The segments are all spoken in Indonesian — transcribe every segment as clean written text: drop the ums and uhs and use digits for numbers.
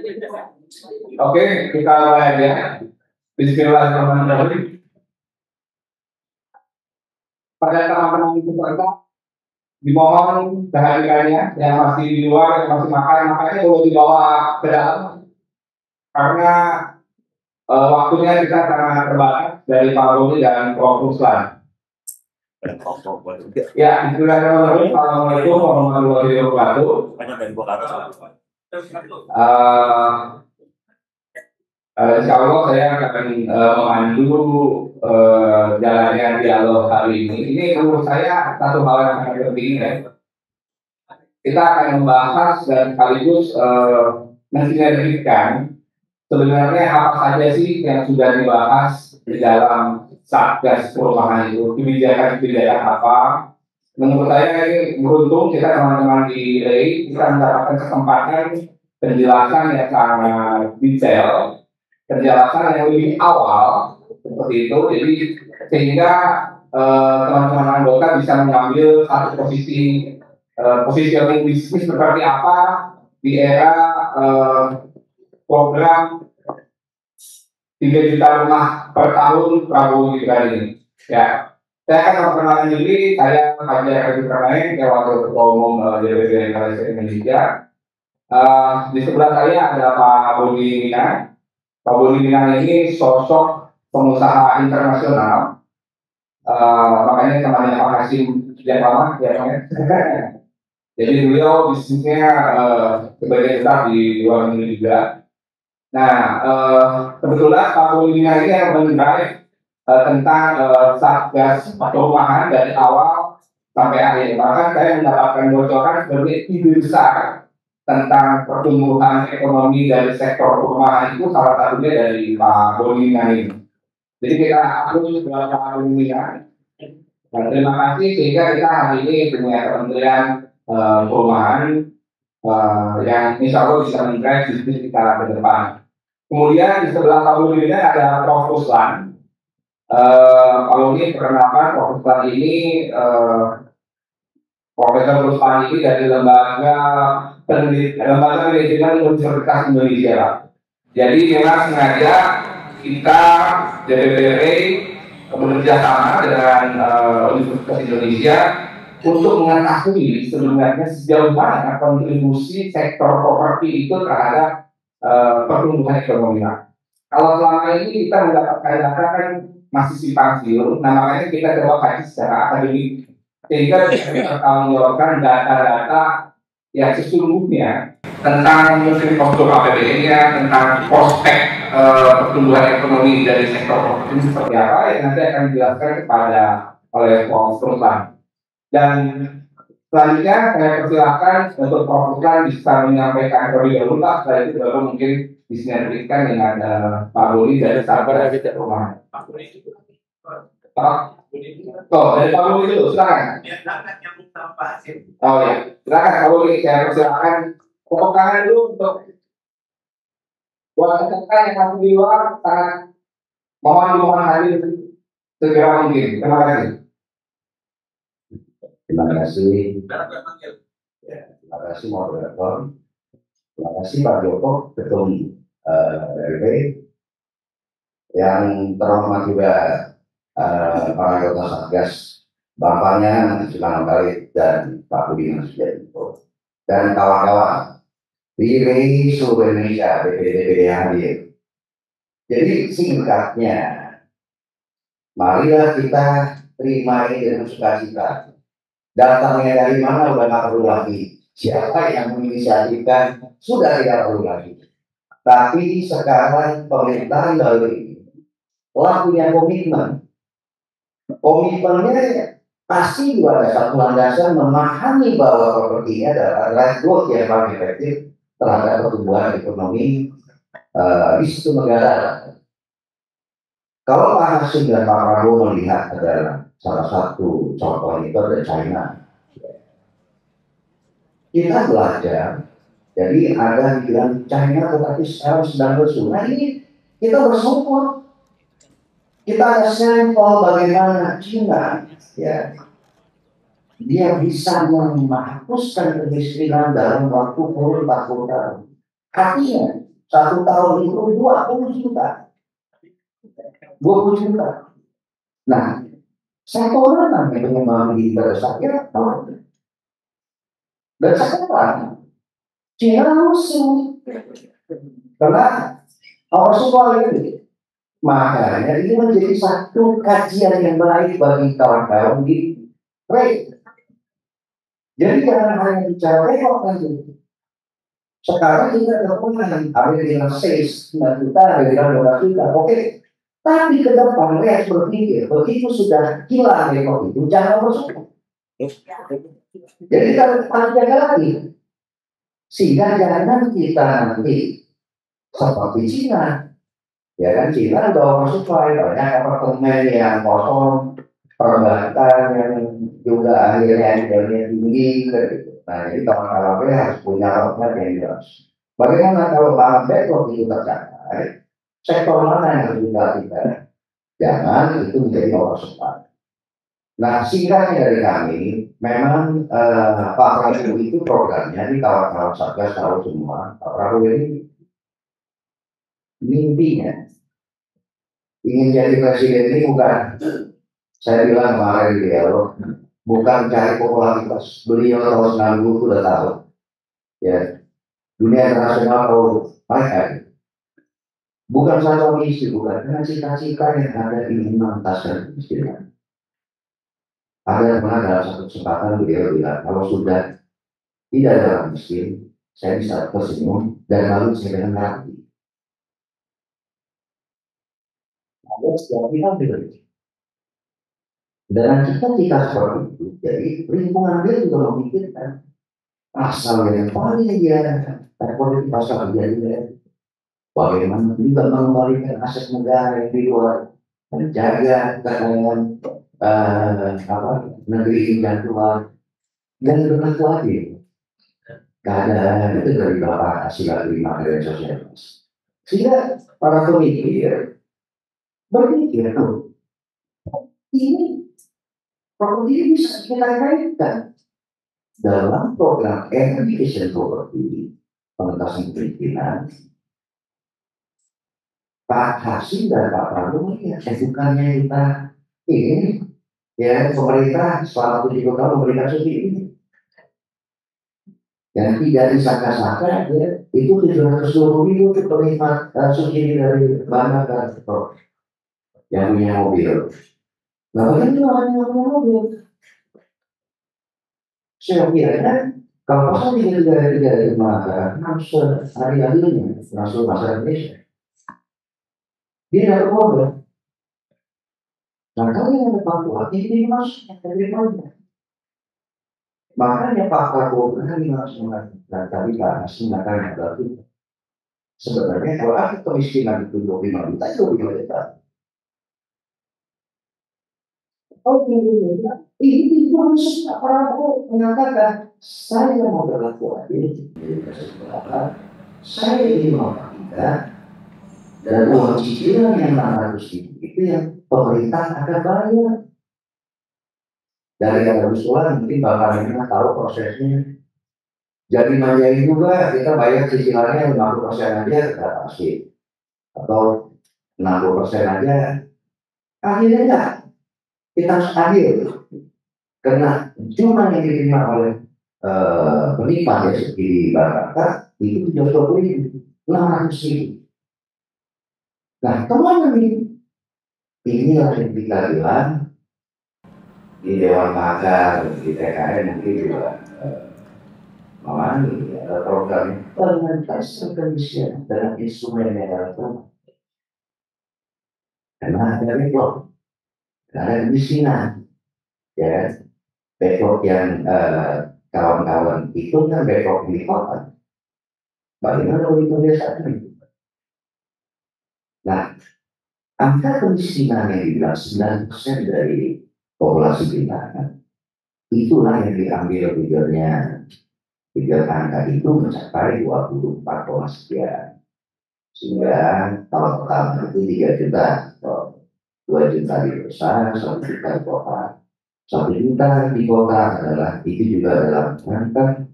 Oke, kita mulai aja. Bismillahirrahmanirrahim. Pada teman-teman peserta, dimohon kehadirannya yang masih di luar, yang masih makan, makanya boleh dibawa ke dalam. Karena waktunya kita sangat terbatas dari Pak Rudi dan Prof. Ruslan. Ya, bismillahirrahmanirrahim. Assalamualaikum warahmatullahi wabarakatuh. Insya Allah saya akan memandu jalannya dialog hari ini. Ini menurut saya satu hal yang sangat penting ya. Kita akan membahas dan sekaligus mensinergikan sebenarnya apa saja sih yang sudah dibahas di dalam Satgas Perumahan itu, kebijakan-kebijakan apa. Menurut saya ini beruntung kita teman-teman di REI kita mendapatkan kesempatan penjelasan yang sangat detail, penjelasan yang lebih awal seperti itu, jadi sehingga teman-teman anggota bisa mengambil satu posisi positioning bisnis seperti apa di era program 3 juta rumah per tahun Prabowo Gibran ini. Ya, saya akan memperkenalkan diri, saya Hajar Edi Pranay, Wakil Ketua Umum DPD Indonesia. Di sebelah saya ada Pak Budi Minang. Pak Budi Minang ini sosok pengusaha internasional, makanya temannya Pak Hasim sejak lama, ya. Jadi beliau bisnisnya sebagai besar di luar negeri juga. Nah, kebetulan Pak Budi Minang ini yang mendrive tentang Satgas Perumahan dari awal sampai akhir. Bahkan saya mendapatkan bocoran sebagai ide besar tentang pertumbuhan ekonomi dari sektor perumahan itu salah satunya dari Pak Budi ini. Jadi kita harus beberapa Budi. Dan terima kasih sehingga kita hari ini punya Kementerian Perumahan yang insya Allah bisa mendrive bisnis kita ke depan. Kemudian di sebelah Pak Budi ada Prof. Ruslan. Kalau ini perkenalkan Prof. Ruslan ini Profesor Ruslan ini dari lembaga penelitian Universitas Indonesia. Jadi memang sengaja kita DPRI bekerja sama dengan Universitas Indonesia untuk mengetahui sebenarnya sejauh mana kontribusi sektor properti itu terhadap pertumbuhan ekonomi. Kalau selama ini kita mendapatkan data kan masih simpang siur, nah makanya kita coba kaji secara akademik sehingga bisa mempertanggungjawabkan data-data yang sesungguhnya tentang mungkin postur APBN-nya, tentang prospek pertumbuhan ekonomi dari sektor properti seperti apa yang nanti akan dijelaskan kepada oleh Prof. Ruslan. Dan selanjutnya saya persilakan untuk Prof. Ruslan bisa menyampaikan terlebih dahulu, setelah itu baru mungkin disinergikan dengan Pak Budi dari Satgas Perumahan. Dari Pak Budi dulu, silakan. Oh ya, silakan Pak Budi, saya persilakan tepuk tangan dulu untuk buat peserta yang masih di luar, sangat mohon hadir segera mungkin. Terima kasih. Terima kasih. Ya, terima kasih moderator. Terima kasih Pak Joko, Ketum RP. Yang terhormat juga para anggota Satgas, Bapaknya Sunan Khalid dan Pak Budi Nasution dan kawan-kawan di REI seluruh Indonesia, DPD yang hadir. Jadi singkatnya, marilah kita terima ini dengan sukacita. Datangnya dari mana udah nggak perlu lagi. Siapa yang menginisiatifkan sudah tidak perlu lagi. Tapi sekarang pemerintahan dari telah punya komitmen. Komitmennya pasti juga ada satu landasan memahami bahwa properti ini adalah growth yang paling efektif terhadap pertumbuhan ekonomi di situ negara. Kalau Pak Hasim dan Pak Prabowo melihat adalah salah satu contoh itu ada China. Kita belajar, jadi ada yang bilang China tetapi sekarang sedang lesu. Nah ini kita bersyukur. Kita ada sampel bagaimana China, ya, dia bisa menghapuskan kemiskinan dalam waktu kurun 40 tahun. Artinya 1 tahun itu 20 juta. 20 juta. Nah, sektoran yang pengembangan digital saya tahu. Dan sekarang Cina musuh karena oversupply ini. Makanya ini menjadi satu kajian yang baik bagi kawan-kawan di trade. Jadi jangan hanya bicara tengok nanti. Sekarang kita kemudian ada yang bilang 6 juta, ada yang bilang 12 juta, oke. Tapi ke depan mereka berpikir begitu sudah hilang rekor itu jangan bersyukur. Jadi kita harus jaga lagi. Sehingga jangan kita nanti seperti Cina. Ya kan Cina udah oversupply, banyak apartemen yang kosong, perbankan yang juga akhirnya harganya tinggi gitu. Nah jadi kawan-kawan harus punya roadmap yang jelas. Bagaimana kalau bahan backlog itu tercapai, sektor mana yang harus diperhatikan? Jangan itu menjadi oversupply. Nah singkatnya dari kami, memang Pak Prabowo itu programnya ini kawan-kawan Satgas tahu semua. Pak Prabowo ini mimpinya ingin jadi presiden ini bukan, saya bilang kemarin di dialog, bukan cari popularitas. Beliau tahun 90 sudah tahu, ya dunia internasional tahu mereka. Bukan satu misi, bukan dengan cita-cita yang ada di menuntaskan kemiskinan. Ada pernah dalam satu kesempatan beliau bilang, kalau sudah tidak ada orang miskin, saya bisa tersenyum dan lalu saya dengan hati. Ada setiap pihak begitu. Dan kita seperti itu, jadi lingkungan dia juga memikirkan asal yang paling dia politik pasal dia bagaimana juga mengembalikan aset negara yang di luar, menjaga kekayaan negeri dan luar dan berlaku adil. Karena itu dari Bapak hasil lima dari sosial. Sehingga para pemikir berpikir tuh ini properti bisa kita kaitkan dalam program education property pengentasan kemiskinan. Pak Hasim dan Pak Prabowo ya bukannya kita ini ya pemerintah selama 70 tahun memberikan subsidi ini yang tidak disangka-sangka ya itu 720.000 untuk penikmat subsidi dari bahan bakar yang punya mobil. Nah bagaimana orang yang punya mobil? Saya kira kalau pasal 333 maka harus adil-adilnya langsung masyarakat Indonesia. Dia dapat mobil. Nah kalau yang ada Papua ini masuk dari mana? Makanya Pak Prabowo kan harus mengatakan tadi Pak Hasim mengatakan berarti sebenarnya kalau ada kemiskinan itu 25 juta itu 25 juta. Oh ini harus Pak Prabowo mengatakan saya mau berlaku adil saya ingin memastikan dan uang cicilan yang 600.000 itu yang pemerintah akan bayar. Dari yang usulan mungkin Bapak Menhan tahu prosesnya. Jadi manjain juga kita bayar cicilannya 50% aja tidak pasti. Atau 60% aja. Akhirnya enggak. Kita harus adil. Karena jumlah yang diterima oleh penikmat ya di Bapak itu 600.000. Nah kemana nih? Inilah yang kita bilang di Dewan Pakar, di TKN mungkin juga memahami program pengentasan kemiskinan dengan instrumen yang ada. Karena ada backlog, ada kemiskinan, ya backlog yang kawan-kawan itu kan backlog di kota. Bagaimana kalau di pedesaan itu? Nah, angka kemiskinan yang dibilang 9% dari populasi kita, itulah yang diambil figure angka itu mencapai 24, sekian. Sehingga tahun pertama itu 3 juta, 2 juta di desa, 1 juta di kota. 1 juta di kota adalah itu juga dalam rangka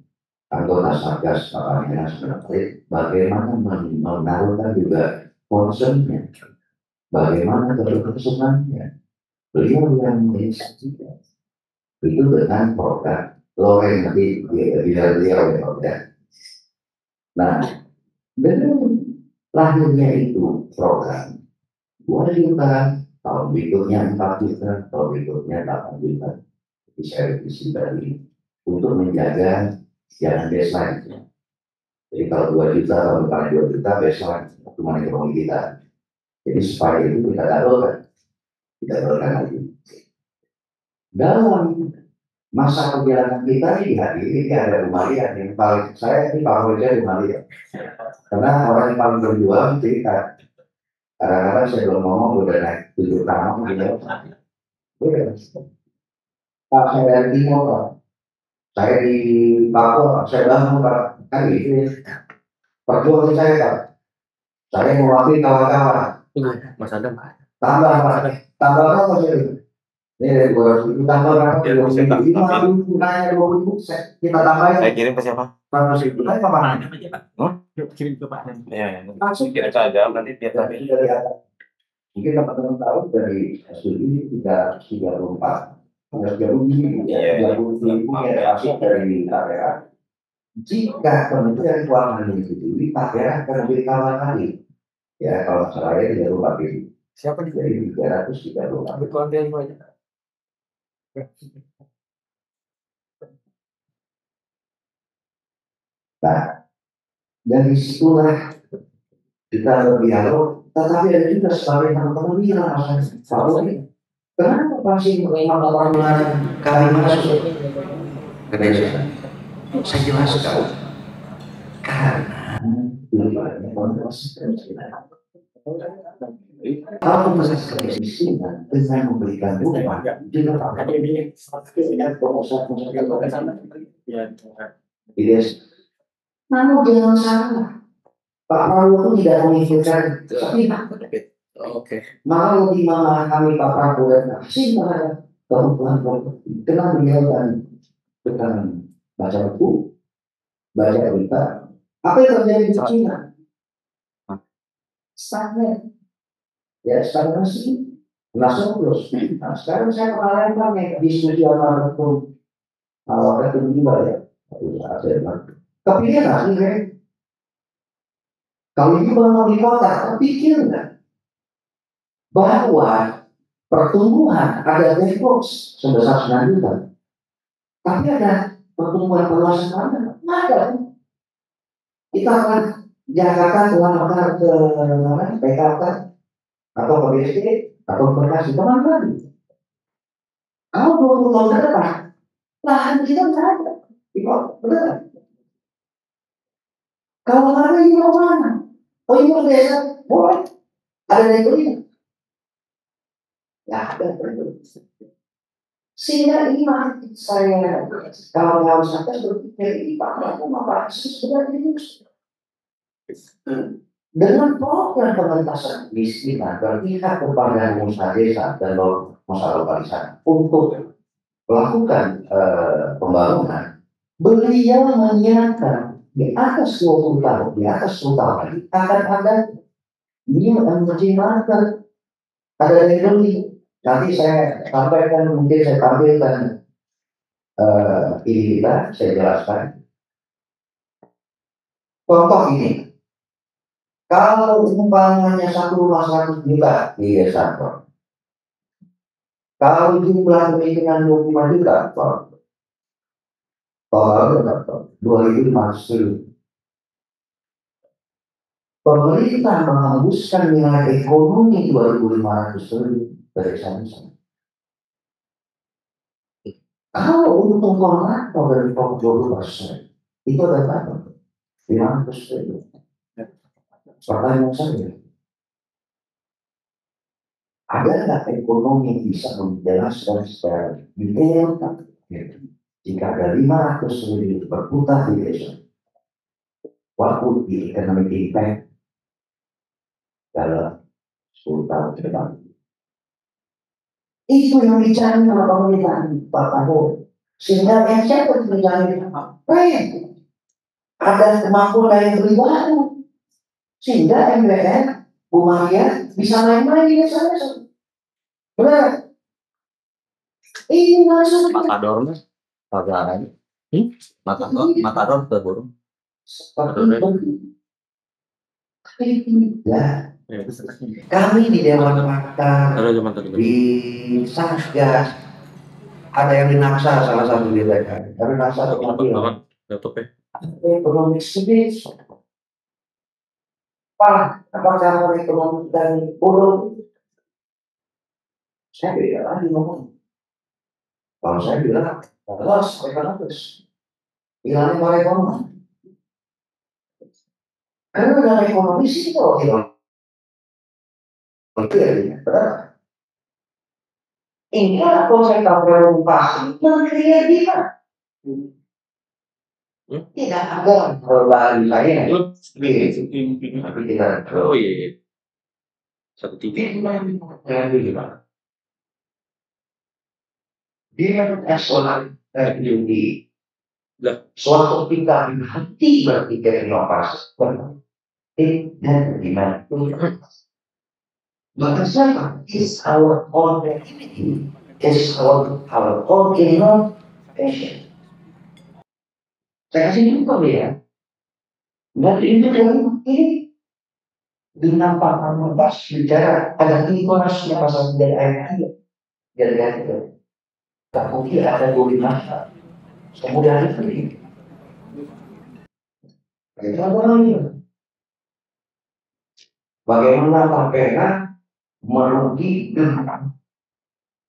anggota Satgas Kampanye Nasional, bagaimana menaruhkan juga concernnya, bagaimana keberkesudahannya. Beliau yang menginisiasikan itu dengan program Loren nanti beliau ya. Nah, dengan lahirnya itu program 2 juta, tahun berikutnya 4 juta, tahun berikutnya 8 juta. Jadi saya revisi tadi untuk menjaga jangan baseline. Jadi kalau 2 juta, tahun depan 2 juta baseline pertumbuhan ekonomi kita. Jadi supaya itu kita dapat lagi. Dalam masa perjalanan kita ini dihadiri ada Umayyah yang paling saya ini favoritnya Umayyah karena orang yang paling berjuang cerita. Kadang-kadang saya belum ngomong udah naik 7 tahun gitu. Pak saya dari Timur, Pak. Saya di Papua, saya bangun Pak. Kan gitu ya. Perjuangan saya Pak. Saya mewakili kawan-kawan. Mas Adam. Tambah Pak. Tambah apa sih? Ini dari 200 tambah berapa? 25 nanya 20 kita tambahin. Saya kirim ke siapa? Pak itu kan kapan? Kirim ke Pak. Ya, Langsung kirim saja nanti dia dari atas. Mungkin teman-teman tahu dari studi 34 30.000 ya 30.000 ya masuk dari KPR. Jika Kementerian Keuangan menyetujui, KPR akan memberi tawaran lagi. Ya kalau saya 34.000. Siapa di Jadi 334. Betul dia aja. Nah, dari situlah kita berdialog, tetapi ada juga sebagai teman-teman bilang, kenapa masih orang kami masuk ke desa? Saya jelaskan, karena kalau masyarakat kemiskinan dengan memberikan rumah juga pakai namun jangan salah, Pak Prabowo itu tidak memikirkan sepihak. Mau di mana kami Pak Prabowo dan sehingga kebutuhan properti. Kenapa beliau dan baca buku, baca berita. Apa yang terjadi di China? Stagnan. Ya stagnasi. Langsung terus. Nah, sekarang saya kemarin pakai diskusi sama Ketum juga ya. Kepikir nggak sih, kalau ini bangun di kota, kepikir nggak bahwa pertumbuhan ada reflux sebesar 9 juta, tapi ada pertumbuhan perluasan mana? Nggak ada. Kita akan Jakarta keluar ke PKK atau ke BSD atau ke Bekasi kemana lagi? Kalau 20 tahun ke depan, lahan kita nggak ada. Benar. Kalau ada ini mau mana? Oh ini mau desa, boleh. Ada yang ini. Ya ada. Sehingga ini saya kalau saya berpikir ini Pak Prabowo Pak sudah diurus. Dengan program pengentasan kemiskinan berpihak kepada pengusaha desa dan pengusaha lokalisasi untuk melakukan pembangunan, beliau menyiapkan di atas 20 tahun, di atas 10 tahun lagi akan ada new emerging market, ada energi. Nanti saya sampaikan, mungkin saya tampilkan ini kita, saya jelaskan. Contoh ini, kalau umpamanya satu rumah 100 juta di desa, kalau jumlah kemiskinan 25 juta, kalau 2.500 pemerintah menghembuskan nilai ekonomi 2.500 triliun dari sana. Kalau untung kontraktor dari 20% itu ada berapa? 500 triliun. Pertanyaan saya, ada nggak ekonomi yang bisa menjelaskan secara detail jika ada 500 triliun berputar di desa? What would be economic impact dalam 10 tahun ke depan? Itu yang dicari oleh pemerintahan Pak Prabowo. Sehingga yang siapa yang mencari apa? ada kemampuan daya beli baru, sehingga MPR, Bu Maria bisa main-main di sana. Benar? Ini langsung Matador mah pagaran. Matador terburung. seperti itu. Tapi tidak. Kami di Dewan Pakar, di Satgas, ada yang di Naksa salah satu di mereka. Kami Naksa ekonomi sedikit. Apakah ekonomi dan burung? Saya beda lagi ngomong. Kalau saya bilang, harus hilangin para ekonomi. Karena dalam ekonomi sih kalau benar. Inilah konsep partisipasi yang kreatif. Tidak ada berbagi saya. Tapi tidak. Oh iya. 1-3. Dia eksolan di suatu ketika hati berpikir inovasi dan gimana? Maka saya is our own creativity, is our own innovation. Saya kasih contoh ya. Dan ini dengan Pak Bas bicara ada informasinya pasal dari ayat ini. Jadi kemudian ada 25. Kemudian itu bagaimana KPK merugi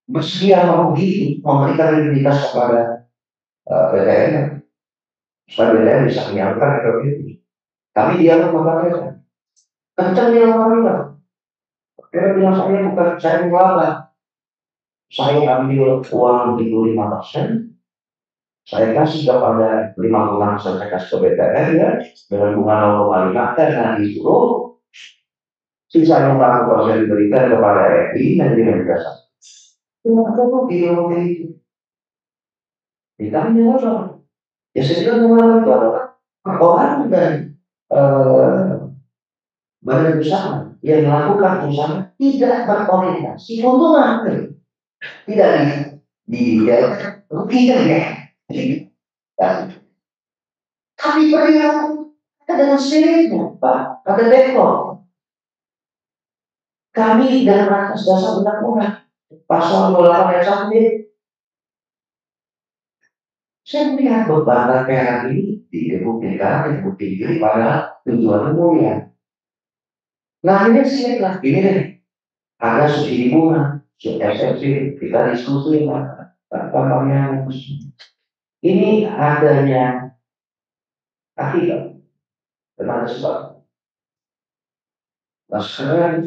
meski merugi memberikan likuiditas kepada PTN supaya PTN bisa menyalurkan ekonomi. Kami dialog sama KPK kencang dia ngomongnya. Dia bilang saya mengelabah. Saya ambil uang 75%, saya kasih kepada 50% saya kasih ke BTN ya, dengan bunga 0,5 dan disuruh sisa 40% diberikan kepada RI dan dimediasi. Kenapa kok video itu? Kita menjawab, ya saya bilang mengalami itu adalah orang dan badan usaha yang melakukan usaha tidak berorientasi keuntungan, tidak rugikan ya. Tapi perilaku dengan siriknya, Pak, ada dekor. Kami dalam atas dasar undang-undang pasal 28 ayat 1 saya melihat beberapa kayak ini dibuktikan pada tujuan umumnya. Nah ini siaplah ini deh, ada subsidi bunga, SFC, kita diskusi tampaknya ini adanya akibat karena sebab. Nah sekarang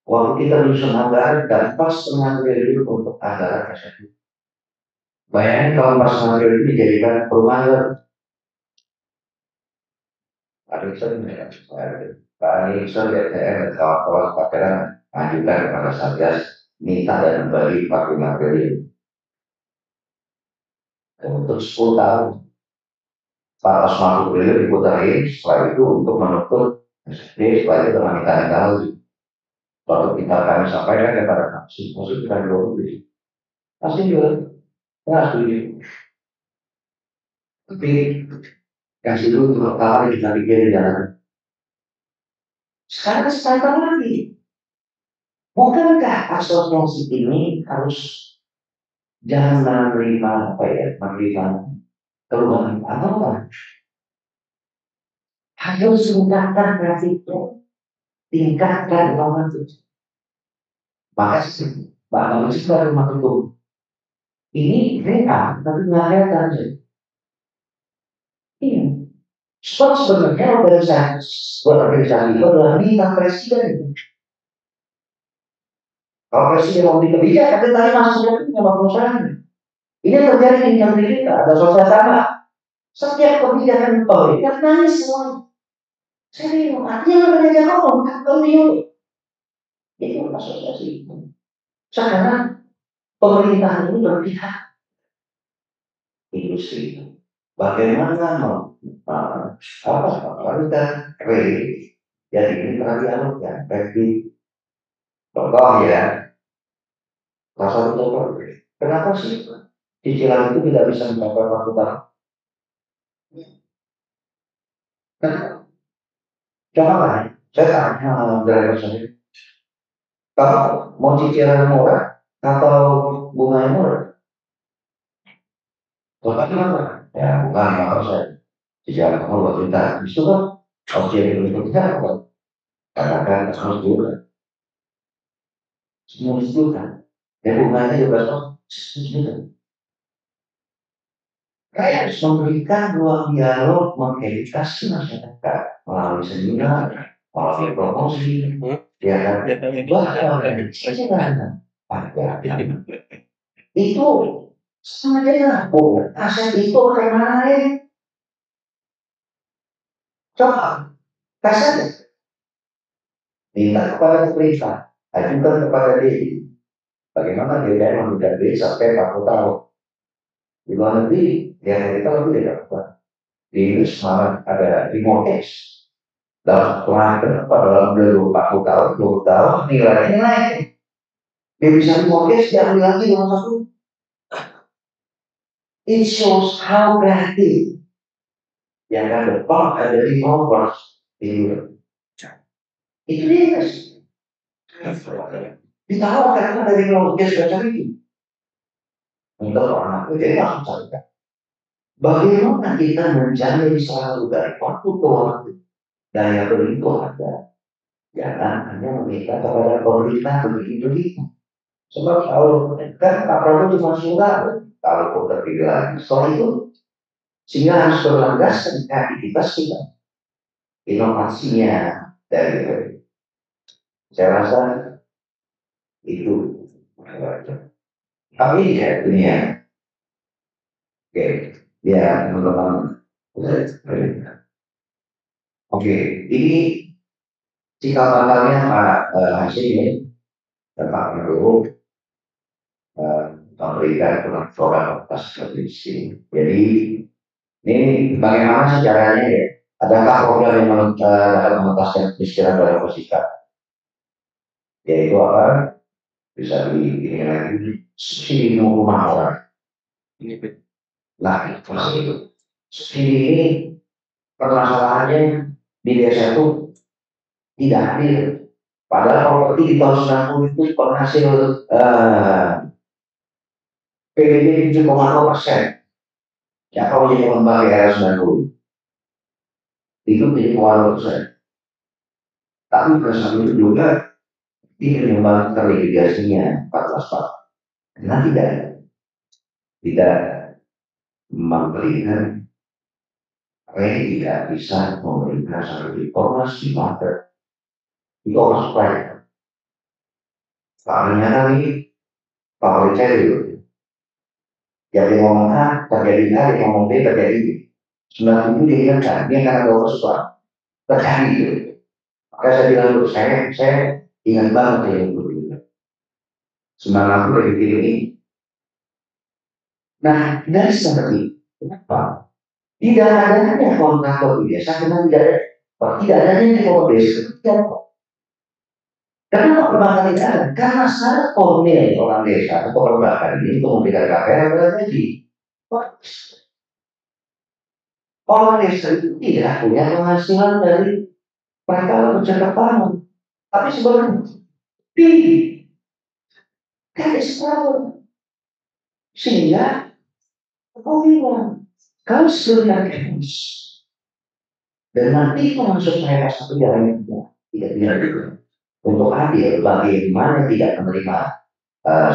waktu kita bisa anggaran dan pas setengah triliun untuk anggaran SFC. Bayangin kalau pas setengah triliun dijadikan perumahan. Ada misalnya Pak Aniesa DPR dan kawan-kawan pakaian ajukan kepada Satgas minta dan bagi 45 triliun untuk 10 tahun 450 triliun diputarin setelah itu untuk menutup SD setelah itu dengan minta tahu kalau kita kami sampaikan kepada kami maksud kita dulu pasti juga nggak setuju tapi kasih dulu untuk kawan yang kita pikir di jalan sekarang lagi. Bukankah asosiasi ini harus jangan menerima keluhan atau apa? Harus tingkatkan grafiknya, tingkatkan normatif. Makasih, Pak Manusia baru masuk. Ini real, tapi nggak kelihatan sih. Iya. Sebenarnya organisasi itu adalah minta presiden. Kalau presiden mau kebijakan, kita tadi masuknya sama perusahaan. Ini terjadi di negeri kita, ada sosial sama. Setiap kebijakan pemerintah nangis semua. Serius, artinya mereka ngomong, pemilu. Itu asosiasi. Sekarang pemerintah ini berpihak industri. bagaimana wanita kredit yang ini pernah dialogkan kredit contoh ya salah satu contoh kenapa sih cicilan itu tidak bisa mencapai 40 tahun? Coba lah, saya tanya driver saya, kalau mau cicilan murah atau bunganya murah? Coba kenapa? Ya bukan 5%, cicilan kamu 2 juta, itu kan opsi yang berikutnya apa? Katakan harus juga, semua itu kan, ya bunganya juga sejuta. Saya harus memberikan ruang dialog, mengedukasi masyarakat melalui seminar, melalui promosi, ya kan? Bahkan cicilan itu saja aset itu akan naik. Coba kasih minta kepada pemerintah, ajukan kepada DI, bagaimana dia memberikan DI sampai 40 tahun. Di luar negeri, dia kita lebih tidak apa. Di Inggris malah ada remortgage. Dalam pelanggan pada dalam 40 tahun, 20 tahun, nilainya naik. Dia bisa remortgage, dia ambil lagi dalam satu. It shows how creative. Yang ada depan ada revolvers di Europe. Itu dia sih. Ditawarkan dari remortgage baca itu. Untuk orang itu jadi langsung saja. Bagaimana kita menjalani selalu dari waktu ke waktu daya beli itu ada. Jangan hanya meminta kepada pemerintah begitu. Sebab kalau kan Pak Prabowo cuma surat, kalau terpilih lagi, soal itu sehingga harus berlandaskan kreativitas kita, inovasinya dari saya rasa itu. Tapi ya dunia, oke, ya teman-teman. Oke, ini cikal bakalnya Pak Hasim ini dan Pak Prabowo memberikan program atas kondisi. Jadi ini bagaimana sih caranya ya? Adakah program yang dapat mengentaskan kemiskinan pada masyarakat? Yaitu apa? Bisa ini lagi subsidi rumah orang. Nah, itu subsidi ini permasalahannya di desa itu tidak hadir. Padahal properti di tahun 90 itu penghasil PDB 7,0%. Siapa menjadi pengembang di era 90 itu menjadi 0,0%. Tapi pada saat itu juga dia menyumbang terligasinya 14 tahun. Karena tidak memberikan tidak bisa memberikan satu informasi market itu orang supaya soalnya kali favorit saya dulu jadi ngomong A terjadi A, dia ngomong B terjadi B. Sebenarnya itu dia bilang kan dia karena gak sesuatu terjadi itu. Maka saya bilang dulu saya ingat banget yang dulu semangat dari film ini. Nah dari seperti kenapa tidak adanya kontraktor di desa karena tidak adanya kontraktor desa. Kenapa perbankan tidak ada? Karena syarat formil orang desa atau perbankan ini untuk memberikan KPR adalah gaji. Orang desa itu tidak punya penghasilan dari mereka percakapan, tapi sebenarnya tinggi. Tidak setahun. Sehingga aku bilang, kalau sudah kemas dan nanti masuk saya satu jalan tidak bisa untuk adil bagi mana tidak menerima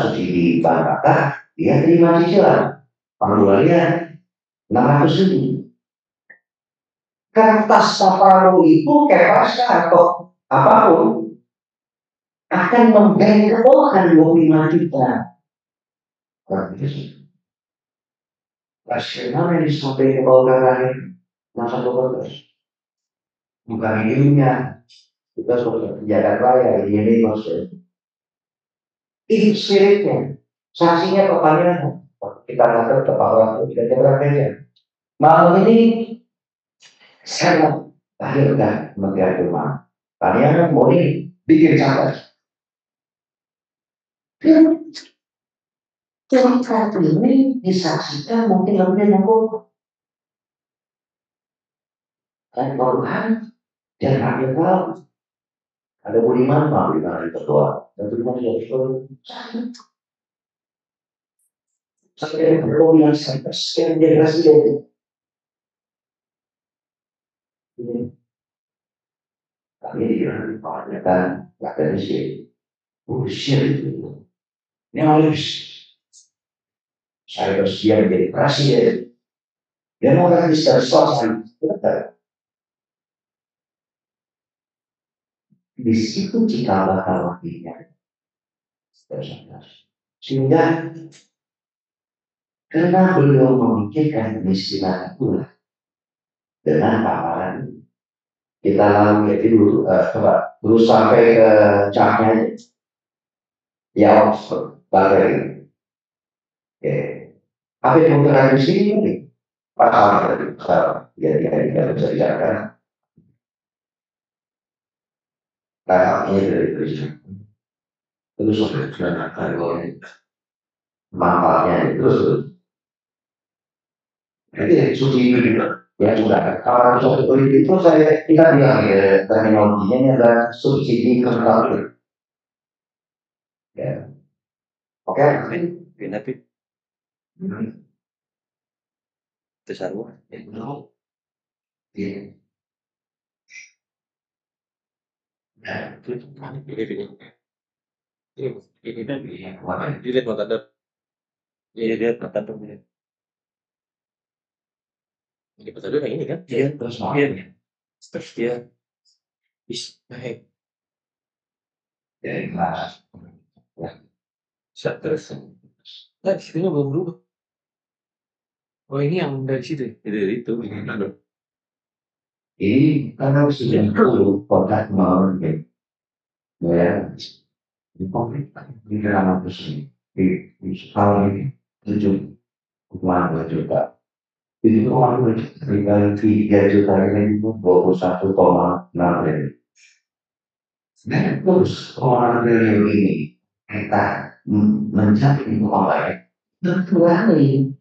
subsidi bahan bakar, dia terima cicilan pengeluarannya 600.000. Kertas Saparu itu kertas atau apapun akan membengkelkan 25 juta. Rasional yang disampaikan oleh masa kertas. Bukan hidupnya kita sudah penjaga raya ini maksudnya. Ini spiritnya, saksinya pertanyaan kita katakan kepala kita berbeda. Malam ini saya lahirkan Menteri Agama. Kalian boleh bikin sabar. Cerita ini disaksikan mungkin lebih nunggu dan Tuhan dan Rakyat ada Budiman, Pak Budiman yang ketua dan Budiman yang saya belum yang sampai sekian generasi ini kami diperhatikan ada di sini usia itu ini harus saya bersedia menjadi presiden demokratis dan sosial di situ jika bakal wakilnya sehingga karena beliau memikirkan istilah itu dengan paparan kita lalu itu dulu coba terus sampai ke capnya ya bagai apa yang terjadi di sini pasal ya tidak bisa dijaga kayaknya dari terus manfaatnya terus jadi suci ya sudah kalau suci itu saya kita bilang ya terminologinya ini adalah subsidi kental ya oke Tapi besar ya ini dilihat mata ada iya dia mata ada ini mata ada yang ini kan iya terus dia bis naik dari kelas terus nah situnya belum berubah oh ini yang dari situ itu ini karena sudah dulu kontak mau ya di konflik di dalam di sekolah ini 7,2 juta itu orang tinggal 3 juta ini itu 21,6 triliun. Nah terus orang triliun ini kita mencari uang lain terkurangi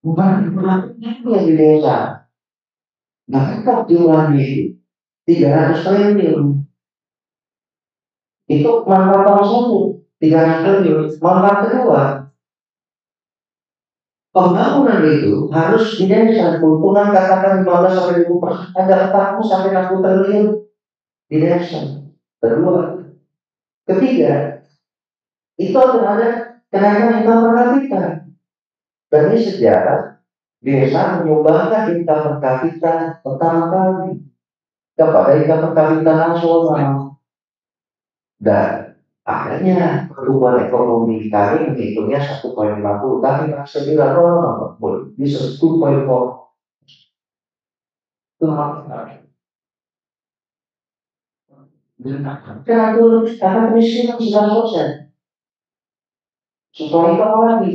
bukan yang di desa. Nah kan jumlahnya itu 300 triliun itu manfaat tahun satu 300 triliun manfaat kedua pembangunan itu harus didesa keuntungan katakan 15 sampai 20% ada 40 sampai 60 triliun di desa. Kedua, ketiga itu akan ada kenaikan income per kapita dan ini sejarah desa menyumbangkan income per kapita pertama kali kepada income per kapita nasional dan akhirnya pertumbuhan ekonomi kami menghitungnya 1,50 tapi saya bilang bisa 2,4 karena kemiskinan sudah selesai setelah itu apa lagi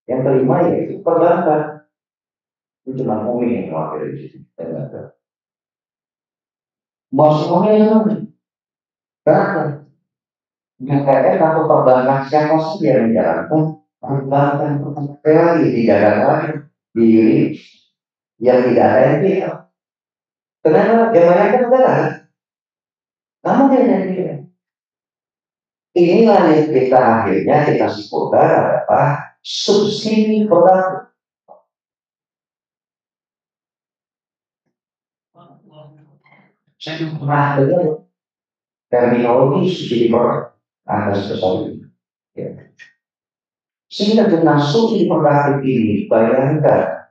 yang kelima yaitu perbankan itu cuma umi yang mewakili di sini maksudnya yang berapa BPN atau perbankan siapa saja yang menjalankan perbankan lagi dijalankan di yang tidak ada NPL. Kenapa? Yang lain kan negara. Namun NPL. Inilah yang kita akhirnya kita simpulkan adalah subsidi produk. Saya pernah dengar terminologi subsidi produk. Ada sesuatu ya. Sehingga dengan subsidi produk ini bayangkan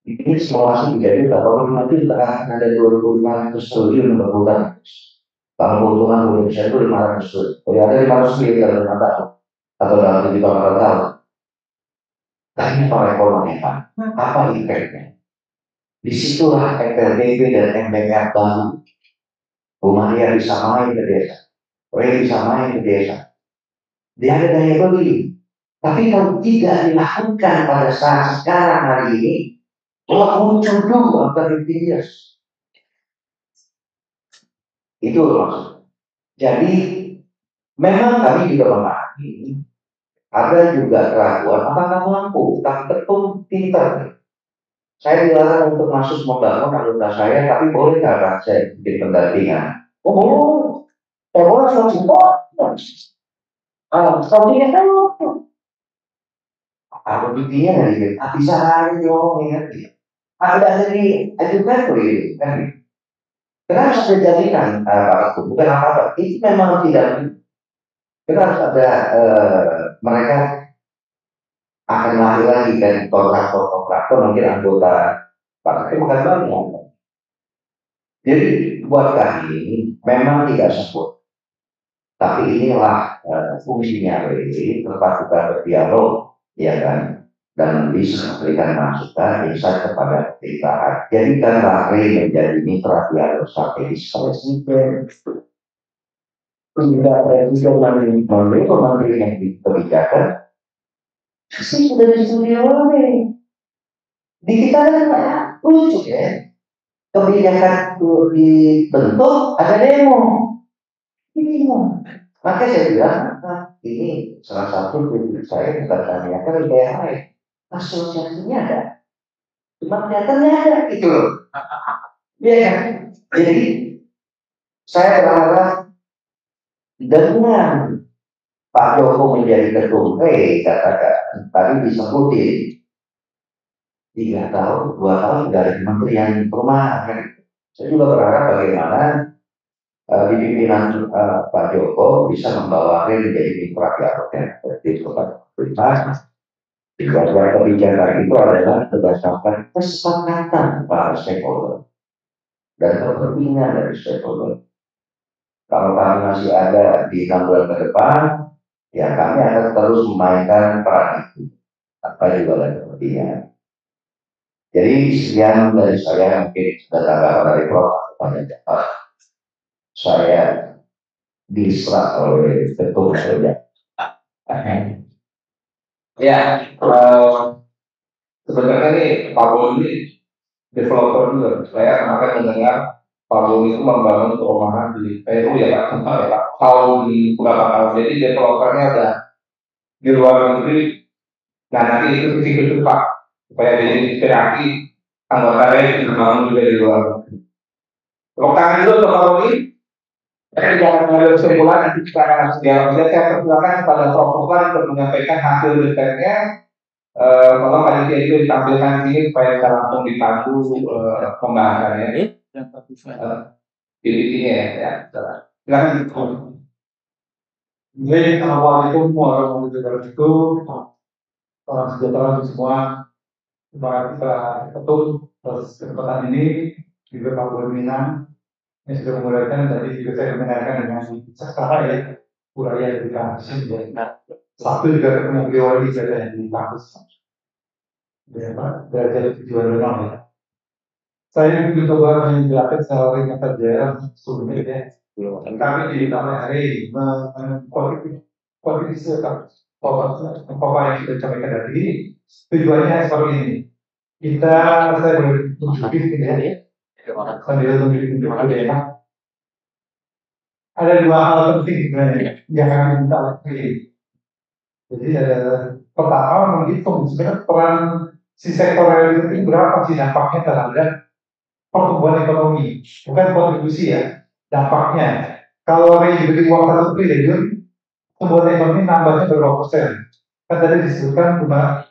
ini simulasi menjadi kalau nanti akan ada 2.500 triliun berputar kalau keuntungan Indonesia itu 500 triliun kalau ada 500 triliun dalam 5 tahun atau dalam 7 tahun tanya para ekonomi apa impactnya disitulah FLDP dan MBR baru Rumania bisa main ke desa bisa main ke desa dia ada daya beli Tapi kalau tidak dilakukan pada saat sekarang hari ini, muncul dulu aktivitas. Itu maksudnya. Jadi memang kami juga memahami ada juga keraguan apakah mampu, tapi betul pintar. Saya dilarang untuk masuk membangun anggota saya, tapi boleh nggak saya bikin pendampingan? Oh, boleh. Boleh langsung support. Kalau dia tahu, kalau buktinya dari bisa aja dong, ya. Ada dari edukator ini, kan? Kenapa harus dijadikan Pak? Bukan apa-apa. Itu memang tidak. Kita harus ada mereka akan lahir lagi dari kontraktor mungkin anggota Pak. Itu bukan banyak. Jadi buat kami memang tidak sebut. Tapi inilah fungsinya ini tempat kita berdialog, ya kan, dan bisa memberikan masukan insight kepada pemerintahan. Jadikanlah RE menjadi mitra dialog strategis presiden. Tidak presiden menteri yang kebijakan, sih sudah disuruh oleh di kita kan lucu ya, kebijakan dibentuk ada demo. Maka saya bilang, ini salah satu kritik saya bukan tanyakan di daerah lain. Asosiasinya ada, cuma kelihatannya ada gitu loh. Iya kan? Jadi saya berharap dengan Pak Joko menjadi ketum katakan tadi disebutin 3 tahun, 2 tahun dari Kementerian Perumahan. Saya juga berharap bagaimana di pimpinan Pak Joko bisa membawa menjadi mitra dialog yang efektif kepada pemerintah. Bahwa kebijakan itu adalah berdasarkan kesepakatan para stakeholder dan kepentingan dari stakeholder. Kalau kami masih ada di 6 bulan ke depan, ya kami akan terus memainkan peran itu tanpa juga ada kepentingan. Jadi sekian dari saya, mungkin sudah tanggapan dari Prof. Saya diserah oleh ketua saja. Ya, sebenarnya nih Pak Boni developer juga. Saya kemarin mendengar Pak Boni itu membangun perumahan di Peru ya Pak, tahun berapa tahun. Jadi developernya ada di luar negeri. Nah nanti itu kecil Pak, supaya jadi inspirasi anggota lain yang membangun juga di luar negeri. Lokasi itu untuk Pak Boni. Jangan mengambil kesimpulan, nanti kita akan dialog. Saya persilakan kepada Prof. untuk menyampaikan hasil risetnya. Tolong panitia itu ditampilkan di sini supaya bisa langsung dipandu pembahasannya. Di sini ya. Silakan. Baik, assalamualaikum warahmatullahi wabarakatuh. Salam sejahtera untuk semua. Terima kasih Pak Ketum atas kesempatan ini juga Pak Burminan yang sudah memulaikan. Tadi juga saya mendengarkan dengan seksama ya, uraya dari kampus ini. Satu juga ketemu beliau lagi saya di kampus. Ya Pak, belajar tujuan donor ya. Saya juga coba menjelaskan secara ringan saja sebelumnya ya. Kami di Taman Hari mengkualifikasi apa yang kita sampaikan tadi. Tujuannya seperti ini. Saya boleh tunjukin ini ya. Sambil tunjukin enak. Ada 2 hal penting sebenarnya yang kami minta lagi. Jadi pertama menghitung sebenarnya peran si sektor real estate ini berapa sih dampaknya terhadap pertumbuhan ekonomi, bukan kontribusi ya, dampaknya. Kalau diberi uang 1 triliun, pertumbuhan ekonomi nambahnya berapa persen? Kan tadi disebutkan cuma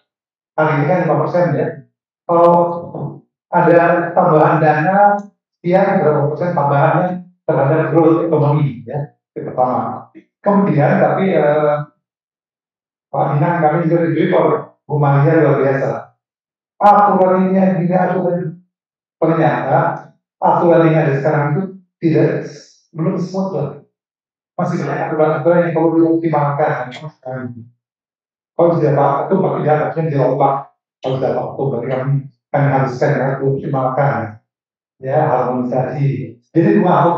hari ini kan 5% ya. Kalau ada tambahan dana, sekian berapa persen tambahannya terhadap growth ekonomi ya, itu pertama. Kemudian tapi Pak Minang kami juga review kalau rumahnya luar biasa. Aturan ini yang aturan ternyata aturan yang ada sekarang itu belum smooth lah. Masih banyak aturan-aturan yang perlu dioptimalkan. Kalau tidak Pak itu Pak tidak akan diubah. Kalau tidak Pak itu berarti kami haruskan ya dioptimalkan. Ya harmonisasi. Jadi 2 hal.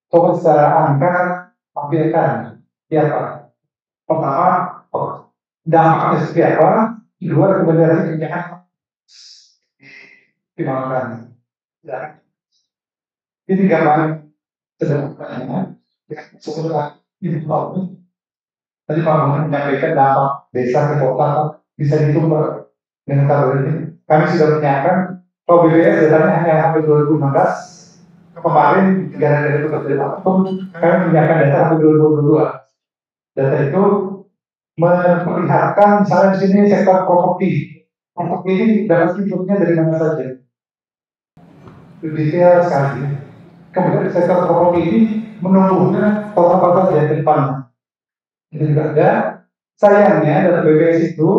Coba secara angka tampilkan siapa Pertama, dampaknya seperti apa? Kedua, rekomendasi kerjaan dimakan. Ya. Ini gambaran sederhananya. Setelah ini tadi Pak Bung menyampaikan dampak desa ke kota bisa dihitung dengan tabel ini. Kami sudah menyiapkan kalau BPS datanya hanya sampai 2015. Kemarin gara-gara itu terjadi kami menyiapkan data sampai 2022. Data itu memperlihatkan misalnya di sini sektor properti. Properti ini dapat inputnya dari mana saja. Detail sekali. Kemudian sektor properti ini menumbuhnya total apa saja ke depannya. Itu juga ada. Sayangnya data BPS itu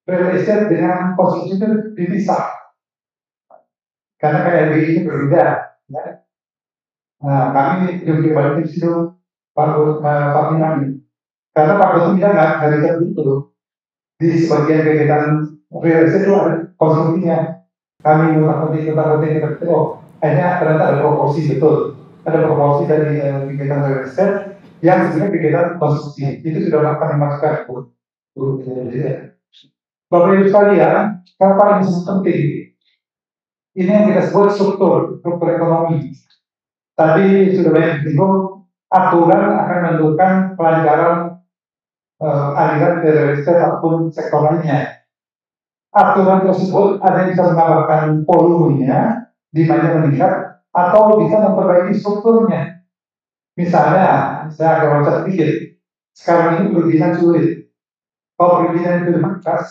real estate dengan konsumsi itu dipisah. Karena KLB ini berbeda. Ya. Nah, kami yang berbalik di situ Pak Minami. Karena Pak Betul bilang nggak bisa begitu. Di sebagian kegiatan real estate itu ada konsumsinya. Kami mengutak-utik kita oh, akhirnya ternyata ada proporsi betul. Ada proporsi dari kegiatan real estate yang sebenarnya kegiatan konsumsi. Itu sudah kami masukkan. Bapak Ibu sekalian, kenapa ini sangat penting? Ini yang kita sebut struktur ekonomi. Tadi sudah banyak disinggung, aturan akan menentukan pelancaran aliran ke real estate ataupun sektor lainnya. Aturan tersebut ada yang bisa menambahkan volumenya di mana meningkat atau bisa memperbaiki strukturnya. Misalnya, saya akan baca sedikit. Sekarang ini perizinan sulit. Kalau perizinan itu dimangkas,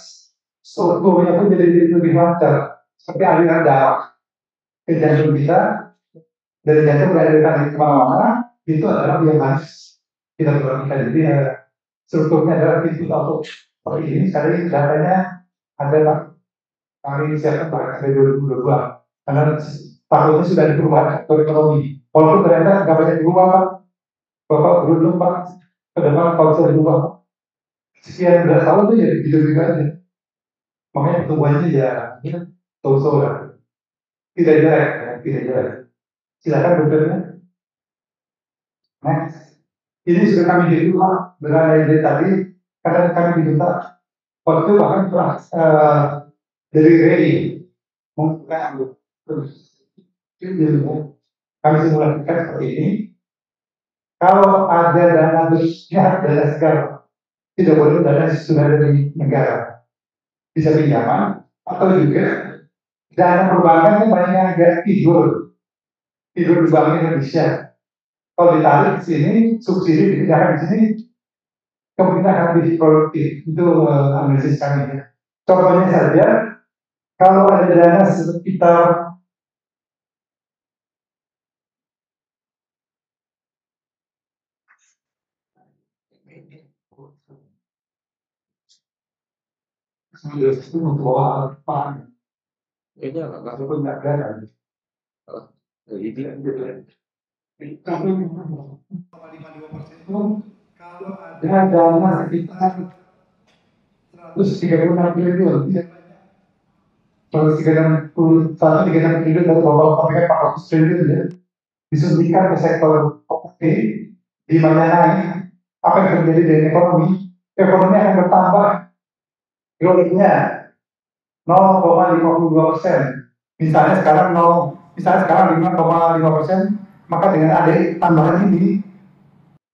strukturnya pun jadi lebih lancar. Seperti aliran darah ke jantung kita, dari jantung beraliran kemana-mana, itu adalah yang harus kita perhatikan. Jadi strukturnya adalah pintu atau seperti ini. Sekali datanya adalah kami siapkan pada 2022 karena tahunnya sudah diubah sektor ekonomi. Walaupun ternyata nggak banyak diubah, Bapak beruntung Pak, ke depan kalau sudah diubah sekian belas tahun itu ya gitu-gitu aja. Makanya pertumbuhannya ya so-so lah. Tidak jelek, ya, tidak jelek. Silakan dokternya. Next. Ini sudah kami hitung dari tadi, karena kami diminta waktu bahkan dari REI menggunakan terus kami simulasikan seperti ini. Kalau ada dana bersihnya dana segar, tidak boleh dana sudah dari negara, bisa pinjaman atau juga dana perbankan yang banyak agak tidur di Bank Indonesia. Kalau ditarik ke sini, subsidi dipindahkan di sini, kemungkinan akan lebih produktif. Itu analisis kami. Contohnya saja, kalau ada dana sekitar Kayaknya nggak ataupun nggak ada. Kalau ada dana sekitar 136 triliun, kalau 136 triliun dari Bapak pakai 400 triliun ya, disuntikan ke sektor properti, di mana naik, apa yang terjadi dengan ekonomi? Ekonomi akan bertambah, growth-nya 0,52%. Misalnya sekarang 5,5%, maka dengan ada tambahan ini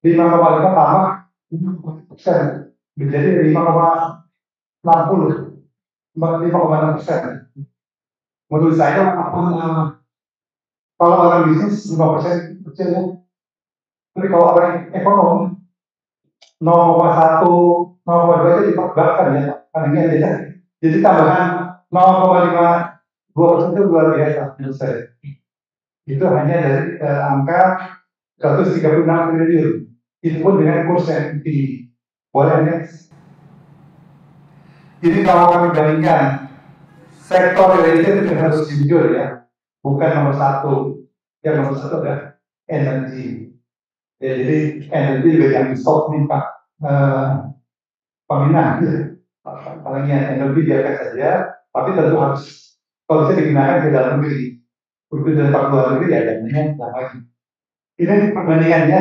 5,5 tambah 5%, menjadi 5,6%. Menurut saya kalau orang bisnis 5% kecil ya. Tapi kalau orang ekonom 0,1, 0,2 aja dipaksakan ya, karena aja. Jadi tambahan 0,52% itu luar biasa menurut saya. Itu hanya dari angka 136 triliun. Itu pun dengan kurs yang tinggi. Boleh next. Jadi kalau kami bandingkan sektor real estate itu harus jujur ya, bukan nomor satu. Yang nomor satu adalah energi. Ya, jadi energi juga yang di stop nih Pak Pemina. Apalagi energi biarkan saja, tapi tentu harus kalau bisa digunakan ke dalam negeri. Untuk dampak luar negeri ya dananya lagi. Ini perbandingannya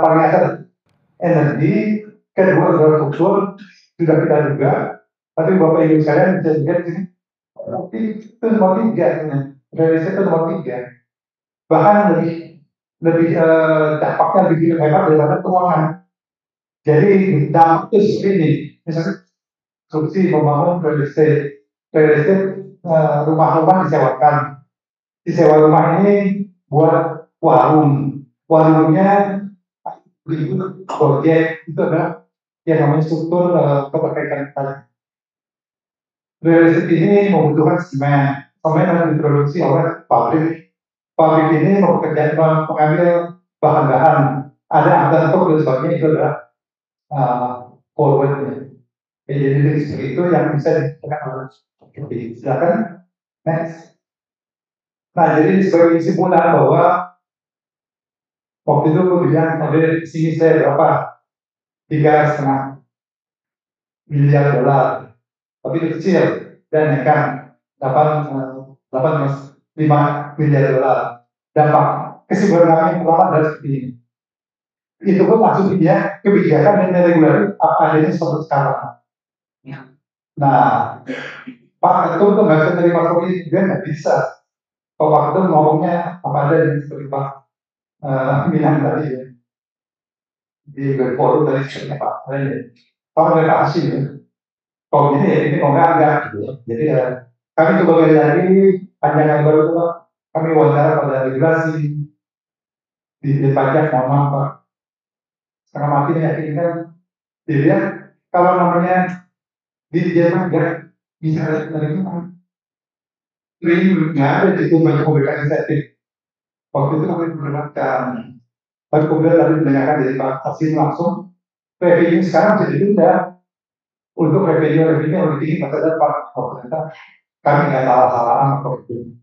paling atas energi, kedua infrastruktur sudah kita duga, tapi Bapak Ibu sekalian bisa lihat ini, itu nomor 3, realisasi itu nomor 3, bahkan lebih dampaknya lebih hebat daripada keuangan. Jadi dampak itu seperti ini, misalnya subsidi membangun real estate, rumah-rumah disewa rumah ini buat warungnya proyek itu adalah yang namanya struktur keterkaitan tadi. Real estate ini membutuhkan semen harus diproduksi oleh pabrik ini mengambil bahan-bahan, ada antar dan sebagainya, itu adalah forwardnya. Jadi seperti itu yang bisa ditekan oleh. Silakan next. Nah, jadi sebagai kesimpulan bahwa waktu itu bilang dari sini saya berapa, 3,5 miliar dolar, tapi itu kecil dan kan 8,5 miliar dolar. Dampak kesimpulan kami yang pertama adalah seperti ini. Itu pun maksudnya kebijakan dan regulasi apa adanya seperti sekarang. Nah, Pak Ketum itu nggak bisa terima kopi juga nggak bisa. Kalau Pak Ketum ngomongnya apa ada yang seperti Pak Minang tadi ya. Di forum tadi seperti Pak. Kalau mereka asing ya. Kalau ini kalau enggak gitu ya. Jadi kami coba gali lagi panjangan baru itu Pak. Kami wawancara pada regulasi di pajak, mohon maaf Pak. Setengah mati meyakinkan. Dilihat kalau namanya di Jerman nggak bisa menerima. Ini nggak ada di situ banyak memberikan insentif. Waktu itu kami menggunakan, tapi kemudian tadi mendengarkan dari Pak Hasim langsung, revenue sekarang jadi ditunda. Untuk revenue yang lebih tinggi masa depan. Ternyata kami nggak salah atau itu.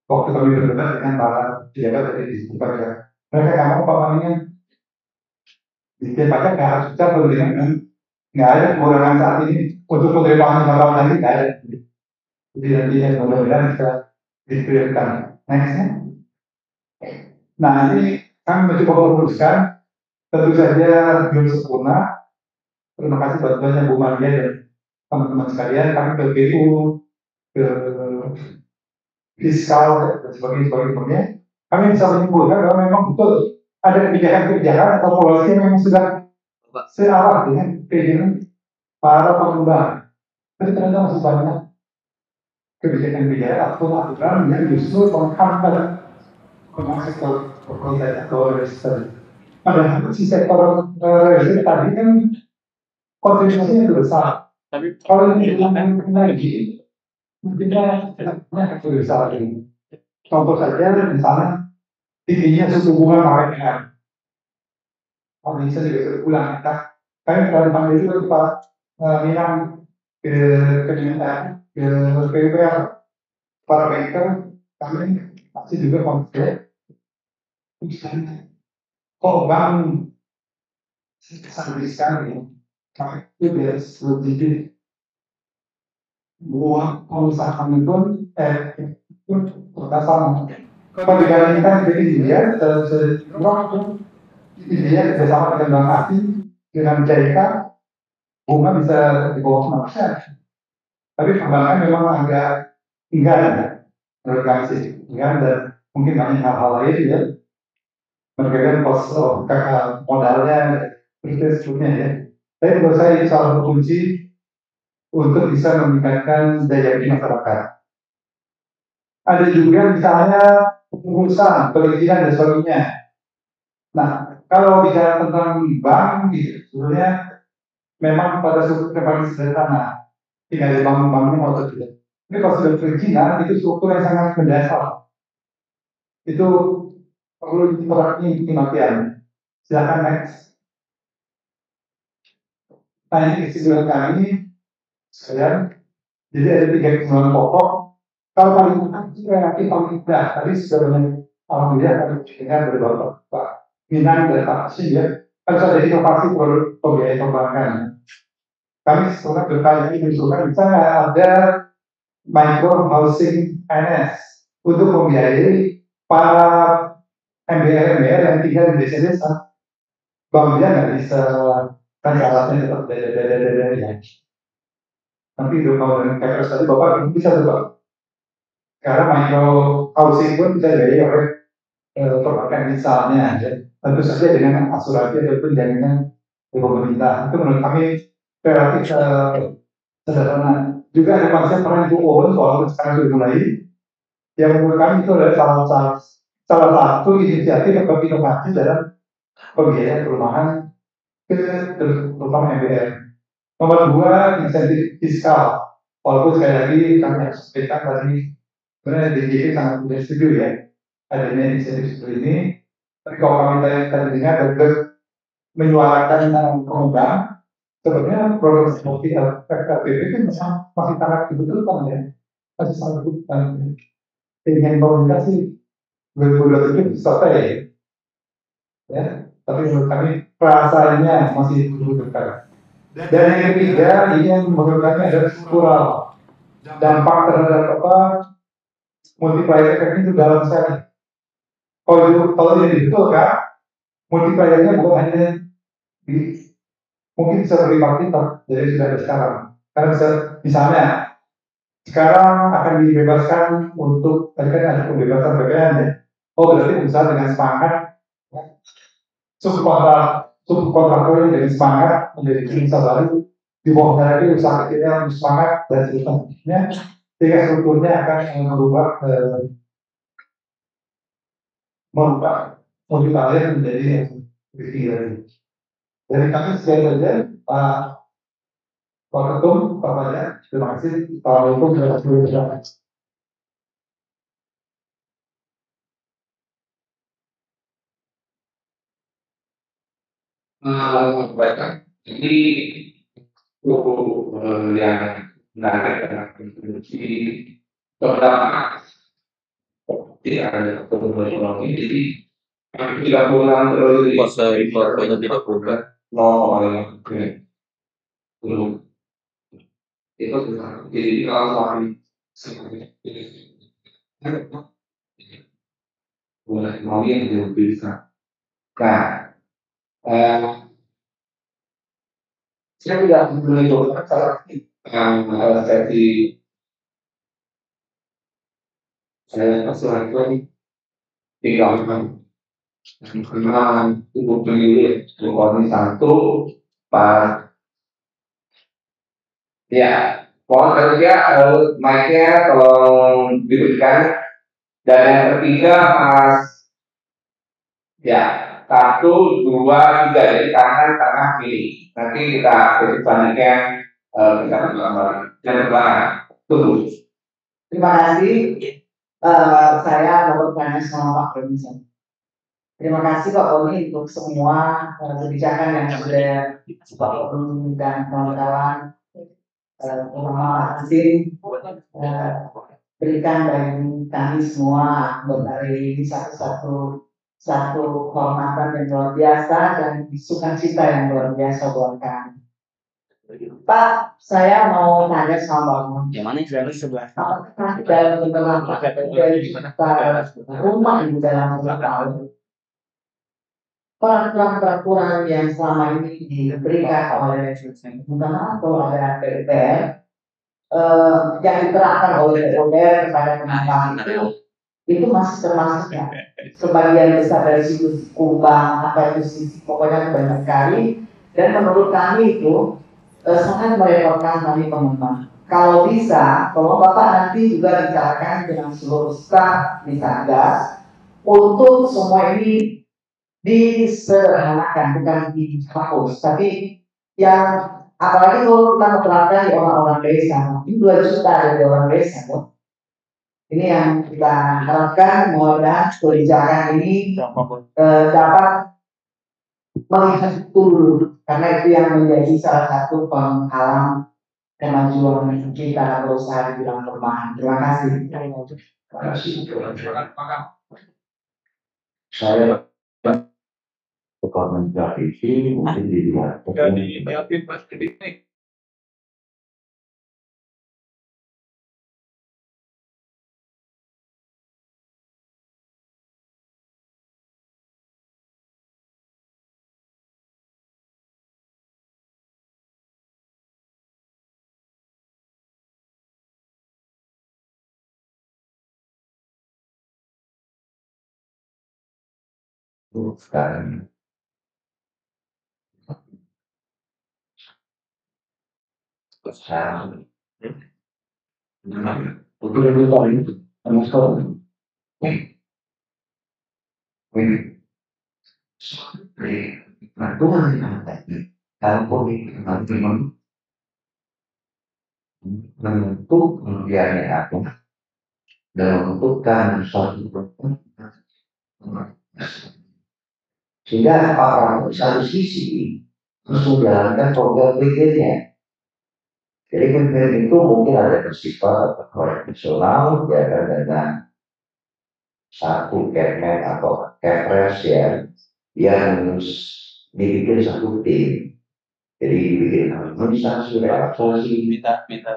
Waktu kami berdebat dengan para pejabat dari di pajak, mereka nggak mau pamannya di pajak nggak harus bisa dengan nggak ada pengurangan saat ini untuk penerimaan 5 tahun lagi nggak ada. Jadi nantinya mudah-mudahan bisa dipilihkan. Nextnya. Nah ini kami mencoba merumuskan, tentu saja belum sempurna. Terima kasih bantuannya Bu Maria dan teman-teman sekalian. Kami ke BU, ke fiskal dan sebagainya. Kami bisa menyimpulkan bahwa memang betul ada kebijakan atau polisi yang memang sudah searah dengan keinginan para pengembang. Tapi ternyata masih banyak kebijakan atau aturan yang justru menghambat sektor properti atau real. Padahal si sektor real tadi kan kontribusinya itu besar. Tapi kalau ini lagi, mungkinnya tidak besar ini. Contoh saja misalnya tingginya suku bunga KPR. Kalau bisa juga ulang kita. Kami pernah dipanggil juga Pak Minang ke Kementerian ke PUPR, para banker kami masih juga konflik. Kok bank sangat sekali, kami itu biar lebih buang pengusahaan pun berdasar. Kalau dibandingkan dengan India bersama dengan Bank Asing dengan JK bunga bisa di bawah 0%. Tapi perbankan memang agak enggan menurut kami sih, enggan dan mungkin banyak hal-hal lain ya. Mereka kan kos modalnya sebetulnya ya. Tapi menurut saya ini salah satu kunci untuk bisa meningkatkan daya beli masyarakat. Ada juga misalnya pengurusan, perizinan dan sebagainya. Nah, kalau bicara tentang bank, gitu, sebenarnya memang pada struktur yang paling sederhana, tinggal dibangun-bangunnya atau tidak. Ini kalau sudah perizinan, itu struktur yang sangat mendasar. Itu perlu perhatian. Silakan next. Nah, ini kesimpulan kami sekalian. Jadi ada 3 kesimpulan pokok. Kalau paling relatif paling mudah, tadi sudah banyak alhamdulillah kami dengar dari Pak Minang dan Pak Hasim ya. Harus ada inovasi produk pembiayaan perbankan. Kami sebenarnya bertanya ini menunjukkan bisa ada micro housing finance untuk membiayai para MBR yang tinggal di desa-desa. Bang dia nggak bisa kan alatnya tetap ya. Nanti itu kalau dengan KPS tadi Bapak bisa tuh Pak. Karena micro housing pun bisa jadi oleh perbankan misalnya, ya. Tentu saja dengan asuransi ataupun jaminan dari pemerintah. Itu menurut kami relatif sederhana. Juga ada konsep orang itu own, walaupun sekarang sudah mulai. Yang menurut kami itu adalah salah satu inisiatif atau inovasi dalam pembiayaan perumahan terutama MBR. Nomor dua, insentif fiskal. Walaupun sekali lagi kami harus sampaikan tadi, sebenarnya DJP sangat tidak setuju ya adanya insentif seperti ini. Tapi kalau kami tadi dengar dan juga menyuarakan pengembang, sebenarnya program seperti FKPP itu masih sangat dibutuhkan ya, masih sangat dibutuhkan. Dengan pemerintah sih 2027 selesai ya, tapi menurut kami rasanya masih dibutuhkan. Dan yang ketiga, ini yang menurut kami adalah struktural. Dampak terhadap multiplier effect itu dalam sekali. Kalau ini betul kan, multipliernya bukan hanya di mungkin bisa berlipat-lipat dari sudah ada sekarang. Karena misalnya sekarang akan dibebaskan untuk tadi kan ada pembebasan PPN ya. Oh berarti usaha dengan semangat subkontraktor dengan semangat menjadi usaha baru di bawah lagi usaha kecilnya semangat dan seterusnya sehingga strukturnya akan merubah multiplier menjadi yang lebih tinggi lagi. Dari kami sekian saja Pak Ketum, Pak Fajar, terima kasih. Assalamualaikum warahmatullahi wabarakatuh. Baiklah. Jadi yang menarik adalah kontribusi terutama tidak ada pertumbuhan ekonomi. Jadi tidak pulang dari Kuasa impor kita tidak berubah. belum itu benar. Jadi kalau kami boleh mau yang belum bisa. Nah, saya tidak menunjukkan salah versi saya asuransi lagi tinggal karena ibu pemilik bukan satu pak ya mohon kerja mic-nya tolong diberikan dan yang ketiga mas ya 1, 2, 3 jadi kanan tengah kiri nanti kita selanjutnya kita gambar dan belakang tunggu. Terima kasih. Saya mau bertanya sama Pak Produsen. Terima kasih Pak Boni untuk semua kebijakan yang sudah Pak Boni dan kawan-kawan terutama Pak Hasim berikan bagi kami semua dari satu kehormatan yang luar biasa dan sukacita yang luar biasa buat kami. Pak, saya mau tanya sama Bang. Yang mana yang sebelah? Apakah dalam rumah di dalam tahun peraturan yang selama ini diberikan oleh bukan atau ada DPR yang diterapkan oleh DPR kepada pengembang itu masih termasuk ya sebagian besar dari situs kumbang apa itu sisi pokoknya banyak sekali dan menurut kami itu sangat merepotkan kami pengembang. Kalau bisa, kalau Bapak nanti juga bicarakan dengan seluruh staf di Satgas untuk semua ini disederhanakan, bukan dihapus, tapi yang apalagi kalau kita menerapkan di orang-orang desa, ini 2 juta dari orang desa, ini yang kita harapkan mudah-mudahan kebijakan ini dapat melihat dulu karena itu yang menjadi salah satu penghalang kemajuan kita berusaha di bidang perumahan. Terima kasih. Saya komentar mungkin dilihat. Jadi, dan pesan untuk lebih baik untuk Tuhan dalam nanti membentuk kemudiannya aku dan menentukan suatu sehingga orang satu sisi menjalankan program pikirnya. Jadi pemimpin itu mungkin ada bersifat profesional ya dengan satu kemen atau kepres ya yang dibikin satu tim. Jadi dibikin harmonisasi, relaksasi,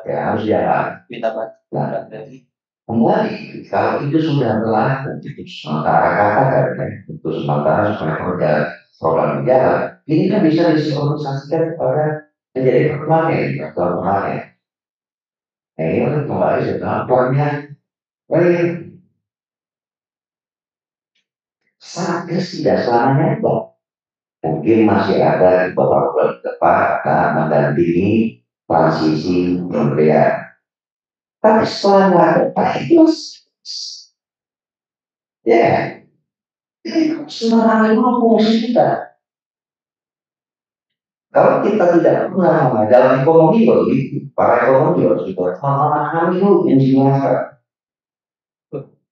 ya harus jalan. Nah, kembali kalau itu sudah berlaku untuk sementara katakan ya, untuk sementara supaya program berjalan, ini kan bisa disinkronisasikan kepada menjadi permanen atau permanen. Nah ini kan kembali setelah perannya baik. Satgas tidak selamanya itu. Mungkin masih ada beberapa bulan depan akan mendampingi transisi pemberian. Tapi setelah itu, ya, sebenarnya itu fungsi kita. Kalau kita tidak pernah dalam ekonomi begitu, para ekonomi juga memahami dulu insinyur.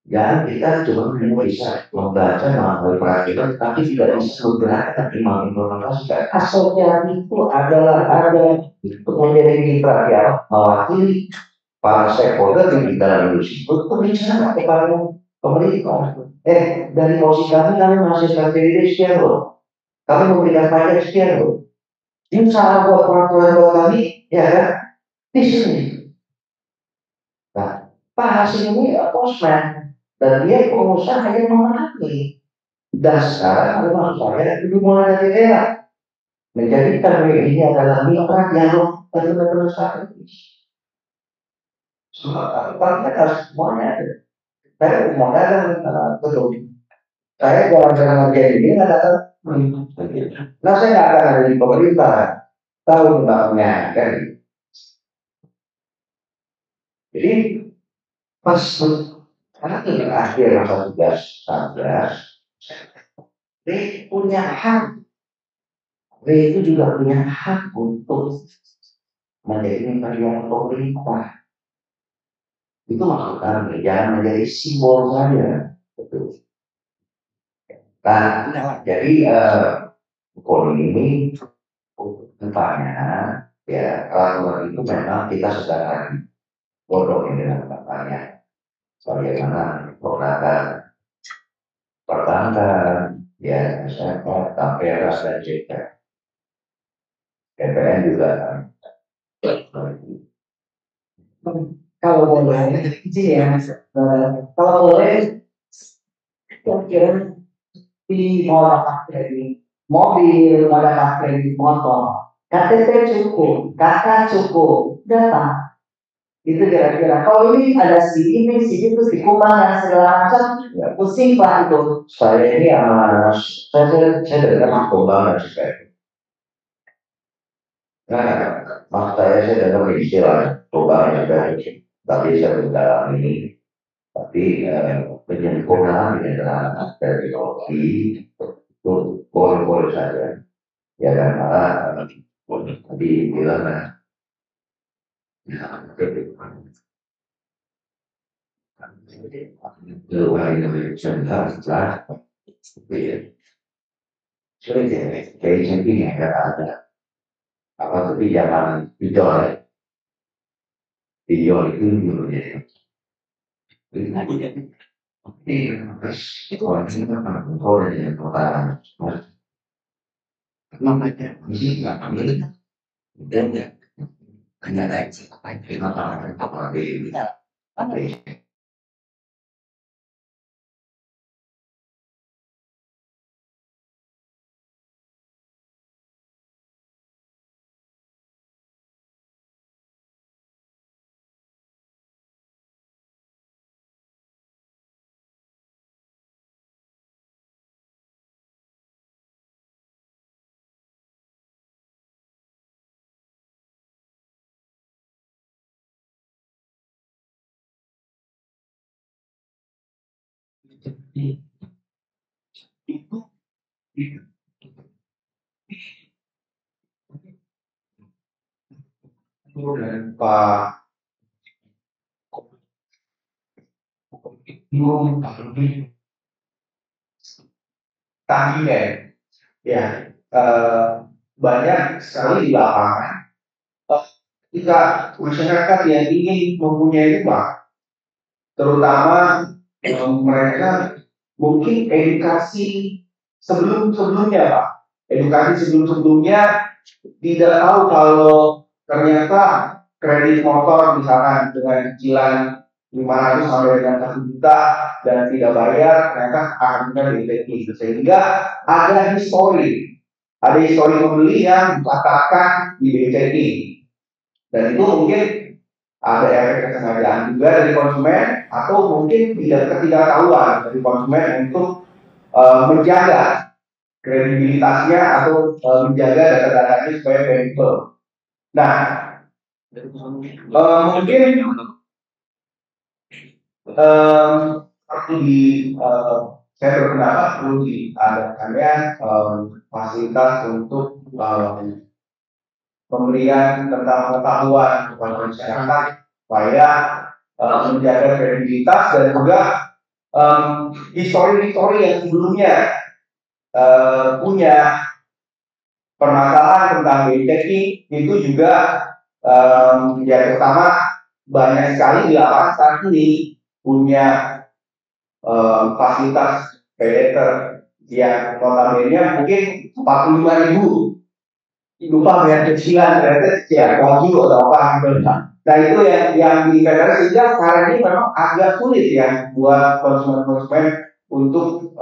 Ya, kita cuma bisa membaca mengalami perhatian, tapi tidak bisa menggerakkan mengimplementasikan. Asalnya itu adalah ada untuk menjadi mitra ya, mewakili para stakeholder di dalam industri itu berbicara kepada pemerintah. Dari posisi kami masih strategi sekian loh. Kami memberikan pajak sekian loh. Ini salah buat peraturan buat kami, ya kan? Di sini. Nah, Pak Hasim ini posmen dan dia pengusaha yang memahami dasar rumah saya itu mulai dari daerah menjadikan ini adalah mitra yang benar-benar strategis. Semua harus semuanya ada. Saya mau dagang betul. Saya jalan-jalan kerja ini nggak ada. Nah saya nggak akan ada di pemerintah tahun tahunnya kan. Jadi pas ini akhir masa tugas Satgas, dia punya hak. dia itu juga punya hak untuk menjadi bagian pemerintah. Itu maksud kami, jangan menjadi simbol saja. Betul. Nah, jadi ekonomi ini tempatnya ya kalau itu memang kita sedang bodoh dengan tempatnya. Bagaimana menggunakan perbankan, ya misalnya Tapera dan JK. PPN juga Kalau boleh, izin ya, kalau boleh, kira-kira di modal kredit mobil, modal kredit motor, KTP cukup, kakak cukup, data. Itu kira-kira. Kalau ini ada si ini, si itu, si kuman dan segala macam, pusing Pak itu. saya ini saya dengar kembang dan sebagainya. Nah, maksud saya dengar istilah kembang dan sebagainya. Tapi saya tidak ini. Tapi penyempurnaan di dalam teknologi itu boleh-boleh saja. Ya kan, tadi bilang luar Indonesia lah, sulit ya, kayak ini ya ada apa tapi jangan video itu dulu ya. Itu orang yang pertama, namanya ini nggak ambil dan ya hanya ada dan Pak Tanginen ya banyak sekali di lapangan ketika masyarakat yang ingin mempunyai rumah, terutama mereka mungkin edukasi sebelumnya Pak, edukasi sebelumnya tidak tahu kalau ternyata kredit motor misalkan dengan cicilan 500 sampai dengan 1 juta dan tidak bayar ternyata akan di sehingga ada histori pembeli yang dikatakan di BCI dan itu mungkin ada efek kesengajaan juga dari konsumen atau mungkin ketidaktahuan dari konsumen untuk menjaga kredibilitasnya atau menjaga data-datanya supaya bankable. Nah, mungkin saya berpendapat perlu diadakannya fasilitas untuk pemberian tentang pengetahuan kepada masyarakat supaya menjaga kredibilitas dan juga histori yang sebelumnya punya permasalahan tentang BCI itu juga yang pertama banyak sekali di lapangan saat ini punya fasilitas paylater yang notabene mungkin 45.000 lupa bayar cicilan ternyata ya wajib atau apa gitu. Nah itu yang di paylater sehingga sekarang ini memang agak sulit ya buat konsumen untuk untuk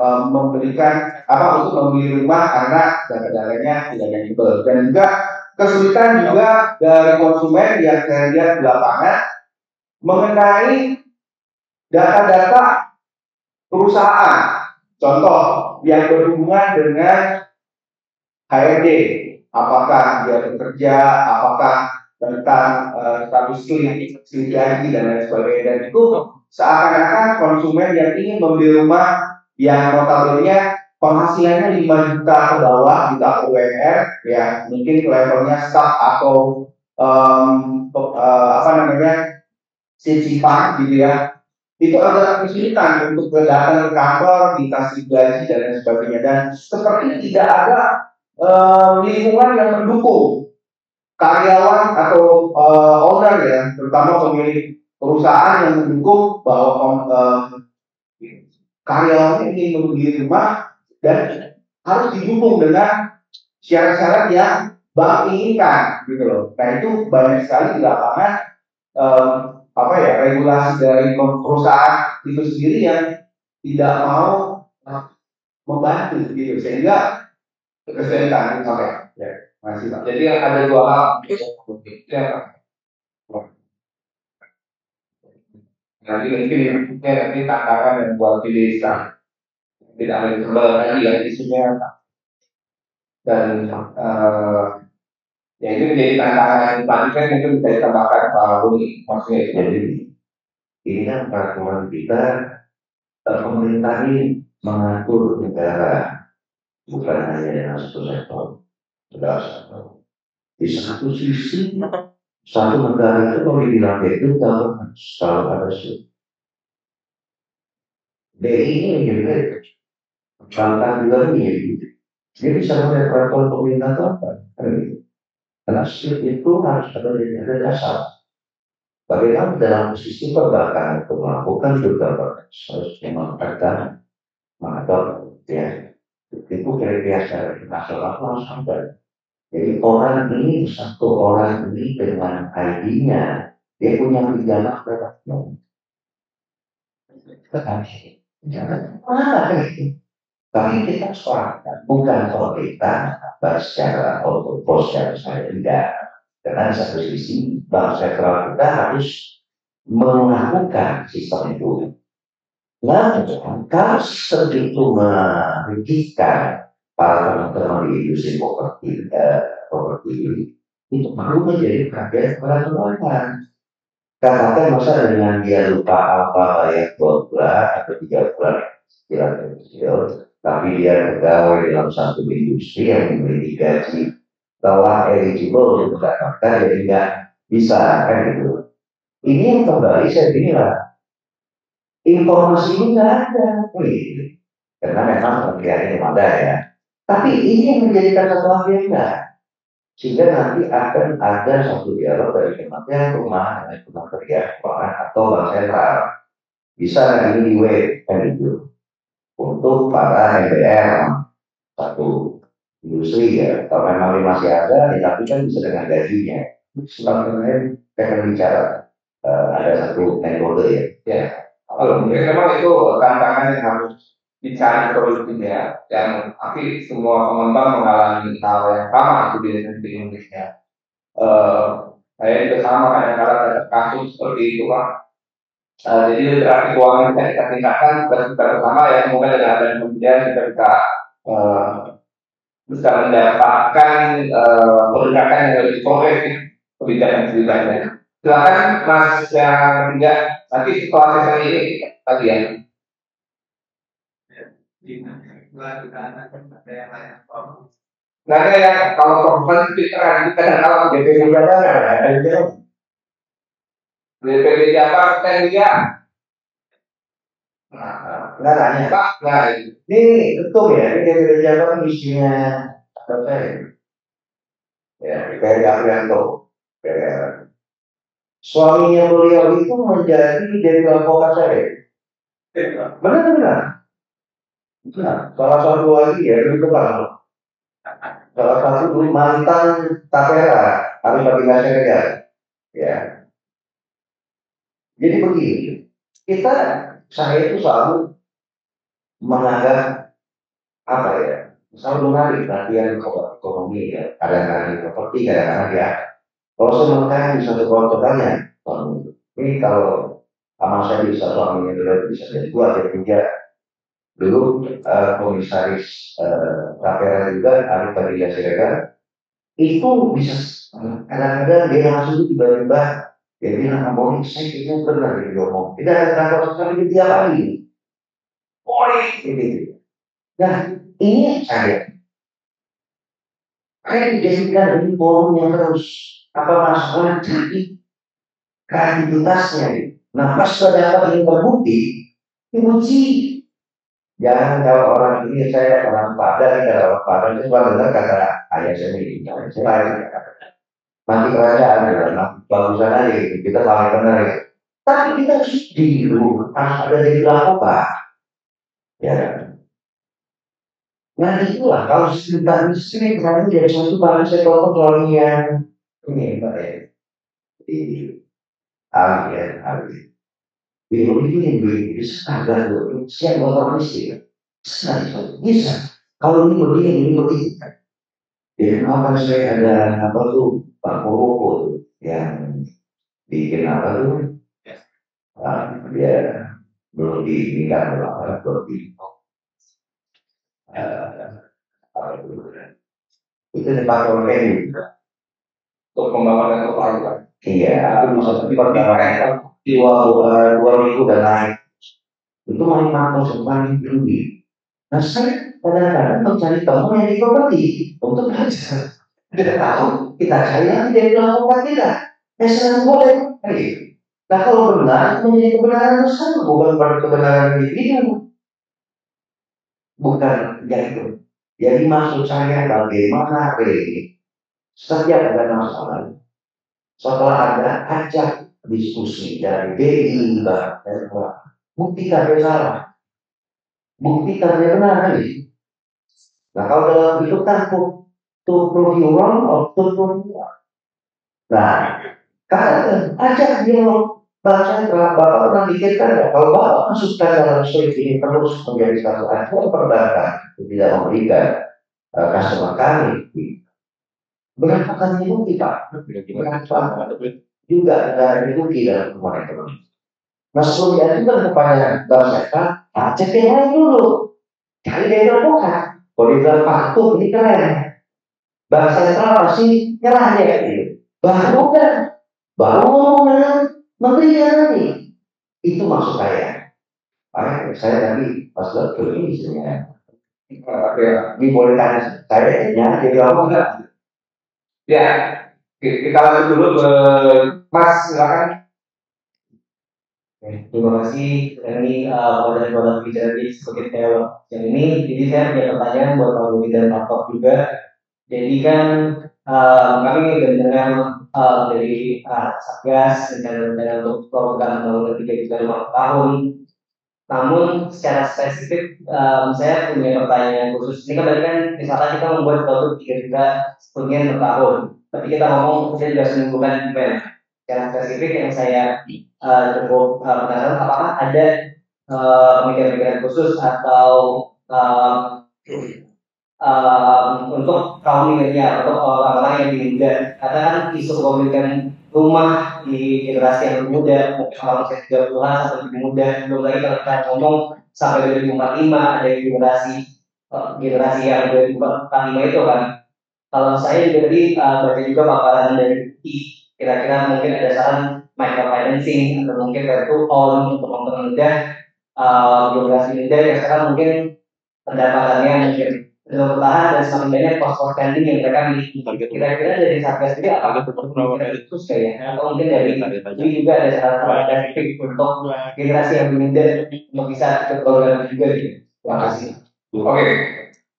membeli rumah karena data-datanya tidak bankable dan juga kesulitan juga dari konsumen yang saya lihat di lapangan mengenai data-data perusahaan, contoh yang berhubungan dengan HRD, apakah dia bekerja, apakah tentang status kredit dan lain sebagainya, dan itu seakan-akan konsumen yang ingin membeli rumah yang notabene penghasilannya 5 juta ke bawah, juta UMR, ya mungkin levelnya staff atau sisipan gitu ya, itu agak kesulitan untuk datang ke kantor, dikasih gaji dan lain sebagainya, dan seperti tidak ada lingkungan yang mendukung karyawan atau owner ya, terutama pemilik perusahaan yang mendukung bahwa karyawannya ingin membeli rumah dan harus didukung dengan syarat-syarat yang bank inginkan gitu loh. Nah itu banyak sekali di lapangan regulasi dari perusahaan itu sendiri yang tidak mau membantu gitu sehingga kesulitan ya. Masih Pak. Jadi ada dua hal ya. Nanti mungkin ini tantangan yang buat di desa tidak manageable lagi ya isunya dan ya itu menjadi tantangan selanjutnya itu bisa ditambahkan Pak Ruli maksudnya. Jadi ini kan peraturan kita pemerintah ini mengatur negara bukan hanya satu sektor. Di satu sisi satu negara itu kalau dibilang itu kalau ada DI ini juga tantangan juga ini dia bisa melihat peraturan pemerintah itu apa karena itu harus ada dasar. Bagaimana dalam sisi perbankan itu melakukan juga harus memanfaatkan mengatur ya itu kira-kira nasional harus sampai. Jadi orang ini satu orang ini dengan ID-nya dia punya pidana berapa? Tapi kita sepakat bukan kalau kita secara otomatis saya tidak. Karena di satu sisi bank sentral kita harus melakukan sistem itu. Lalu kalau segitu merugikan para teman-teman di industri properti itu perlu menjadi perhatian kepada teman-teman. Katakan masa dengan dia lupa apa bayar 2 bulan atau 3 bulan cicilan kecil, tapi dia pegawai dalam satu industri yang memiliki gaji telah eligible untuk mendapatkan, jadi nggak bisa kan gitu. Ini yang kembali saya bilang informasi ini nggak ada, karena memang kementerian yang ada ya. Tapi ini yang menjadikan satu agenda, sehingga nanti akan ada satu dialog dari Kementerian Perumahan dengan Kementerian Keuangan atau Bank Sentral. Bisa ini di web kan gitu untuk para MBR satu industri ya. Kalau memang masih ada, ya, tapi kan bisa dengan gajinya. Sebenarnya kita akan bicara ada satu metode ya. Ya, kalau mungkin memang itu tantangan yang harus dicari solusinya, yang tapi semua pengembang mengalami hal yang sama itu di Indonesia. Saya juga sama kadang-kadang ada kasus seperti itu Pak. Jadi literasi keuangan kita tingkatkan bersama ya, semoga dengan ada kemudian kita bisa mendapatkan pendekatan yang lebih konkret kebijakan. Silakan Mas yang ketiga, nanti setelah sesi ini lagi ya. Nggak ada yang kalau performance pikiran kita dan kalau DPD Jakarta, DPD Jakarta dia, Nggak tanya. Pak, nah Ini betul ya, ini DPD Jakarta isinya apa saya? Ya, kayak Gaprianto. Suaminya beliau itu menjadi dari advokat saya. Benar. Nah, salah satu lagi ya itu kan, salah satu mantan Tapera harus bagi masyarakat. Ya, jadi begini, saya itu selalu menganggap apa ya, selalu menarik perhatian ekonomi ya, kadang-kadang properti, kadang-kadang ya. Kalau saya mengatakan di satu kontokannya, ini kalau sama saya bisa suaminya dulu bisa jadi 2 atau 3. Dulu komisaris Tapera juga Arif Fadila Siregar itu bisa kadang-kadang dia langsung tiba-tiba dia bilang ngomong saya kayaknya benar dia ngomong tidak ada kantor sekali dia lagi boleh gitu. Nah ini saya dijadikan ini forum yang terus apa masalah jadi kreativitasnya. Nah pas sudah dapat terbukti diuji. Jangan kalau orang ini saya orang Padang, kalau Padang itu benar kata ayah saya ini, saya mati kerajaan ya, bagusan aja gitu, kita paling benar ya. Tapi kita harus harus ada yang dilakukan, ya. Nah itulah kalau cerita miskin kemarin jadi satu barang saya contoh yang ini mbak ya, di Ali. Ini bisa agak siap motor listrik bisa kalau ini begini jadi apa saya ada apa tuh Pak Koroko yang bikin apa tuh dia belum diingat belum di itu dipakai oleh untuk pembangunan kota. iya itu bisa seperti 2 minggu dan naik itu main makro semuanya tinggi. Nah saya kadang-kadang mencari teman yang di properti untuk belajar. Tidak tahu kita cari lagi dari properti tidak. Selalu boleh. Nah kalau benar menjadi kebenaran bersama bukan pada kebenaran individu. Bukan itu. Jadi maksud saya bagaimana setiap ada masalah setelah ada ajak diskusi dari BI buktikan dia salah, buktikan dia benar kali. Nah kalau dalam itu kan to prove you wrong or to prove you right. Nah kan ajak dia bahasa bapak pernah pikirkan ya kalau bapak masukkan dalam sulit ini terus menjadi satu acuan perbankan tidak memberikan customer kami berapa kali bukti Pak? Berapa juga ada bukti dalam hubungan ekonomi. Nah sebelum diajukan kepada bank sentral, cek yang lain dulu. Cari dari advokat. Kalau dia bilang Pak tuh ini keren. Bank sentral masih nyerah ya. Baru kan, baru ngomong Menterinya tadi, itu maksud saya. Saya tadi pas waktu ini istilahnya, ini boleh tanya saya ya, jadi apa enggak? Ya, kita lanjut dulu ke Mas, silakan. Terima kasih. Ini pada bicara di sebagai tema yang ini. Jadi saya punya pertanyaan buat Pak Budi dan Pak Tok juga. Jadi kan kami mendengar dari Satgas rencana untuk program pembangunan 3 tahun. Namun secara spesifik saya punya pertanyaan khusus. Ini kan tadi kan misalnya kita membuat produk 3 juta kerugian per tahun. Tapi kita ngomong saya juga menimbulkan event. Secara spesifik yang saya cukup penasaran apakah ada pemikiran-pemikiran khusus atau untuk kaum milenial atau orang-orang yang lebih muda, karena kan isu kepemilikan rumah di generasi yang lebih muda, mungkin orang usia 30-an atau lebih muda, belum lagi kalau kita ngomong sampai 2045 ada generasi yang 2045 itu kan. Kalau saya jadi baca juga paparan dari UI, kira-kira mungkin ada saran microfinancing atau mungkin kartu on untuk mempermudah generasi muda yang sekarang mungkin pendapatannya mungkin belum bertahan dan semakin banyak cost spending yang mereka miliki. Kira-kira dari Satgas sendiri apakah pemikiran itu kayaknya atau mungkin dari ini juga ada saran spesifik untuk generasi yang muda untuk bisa ikut program juga gitu. Terima kasih. Oke,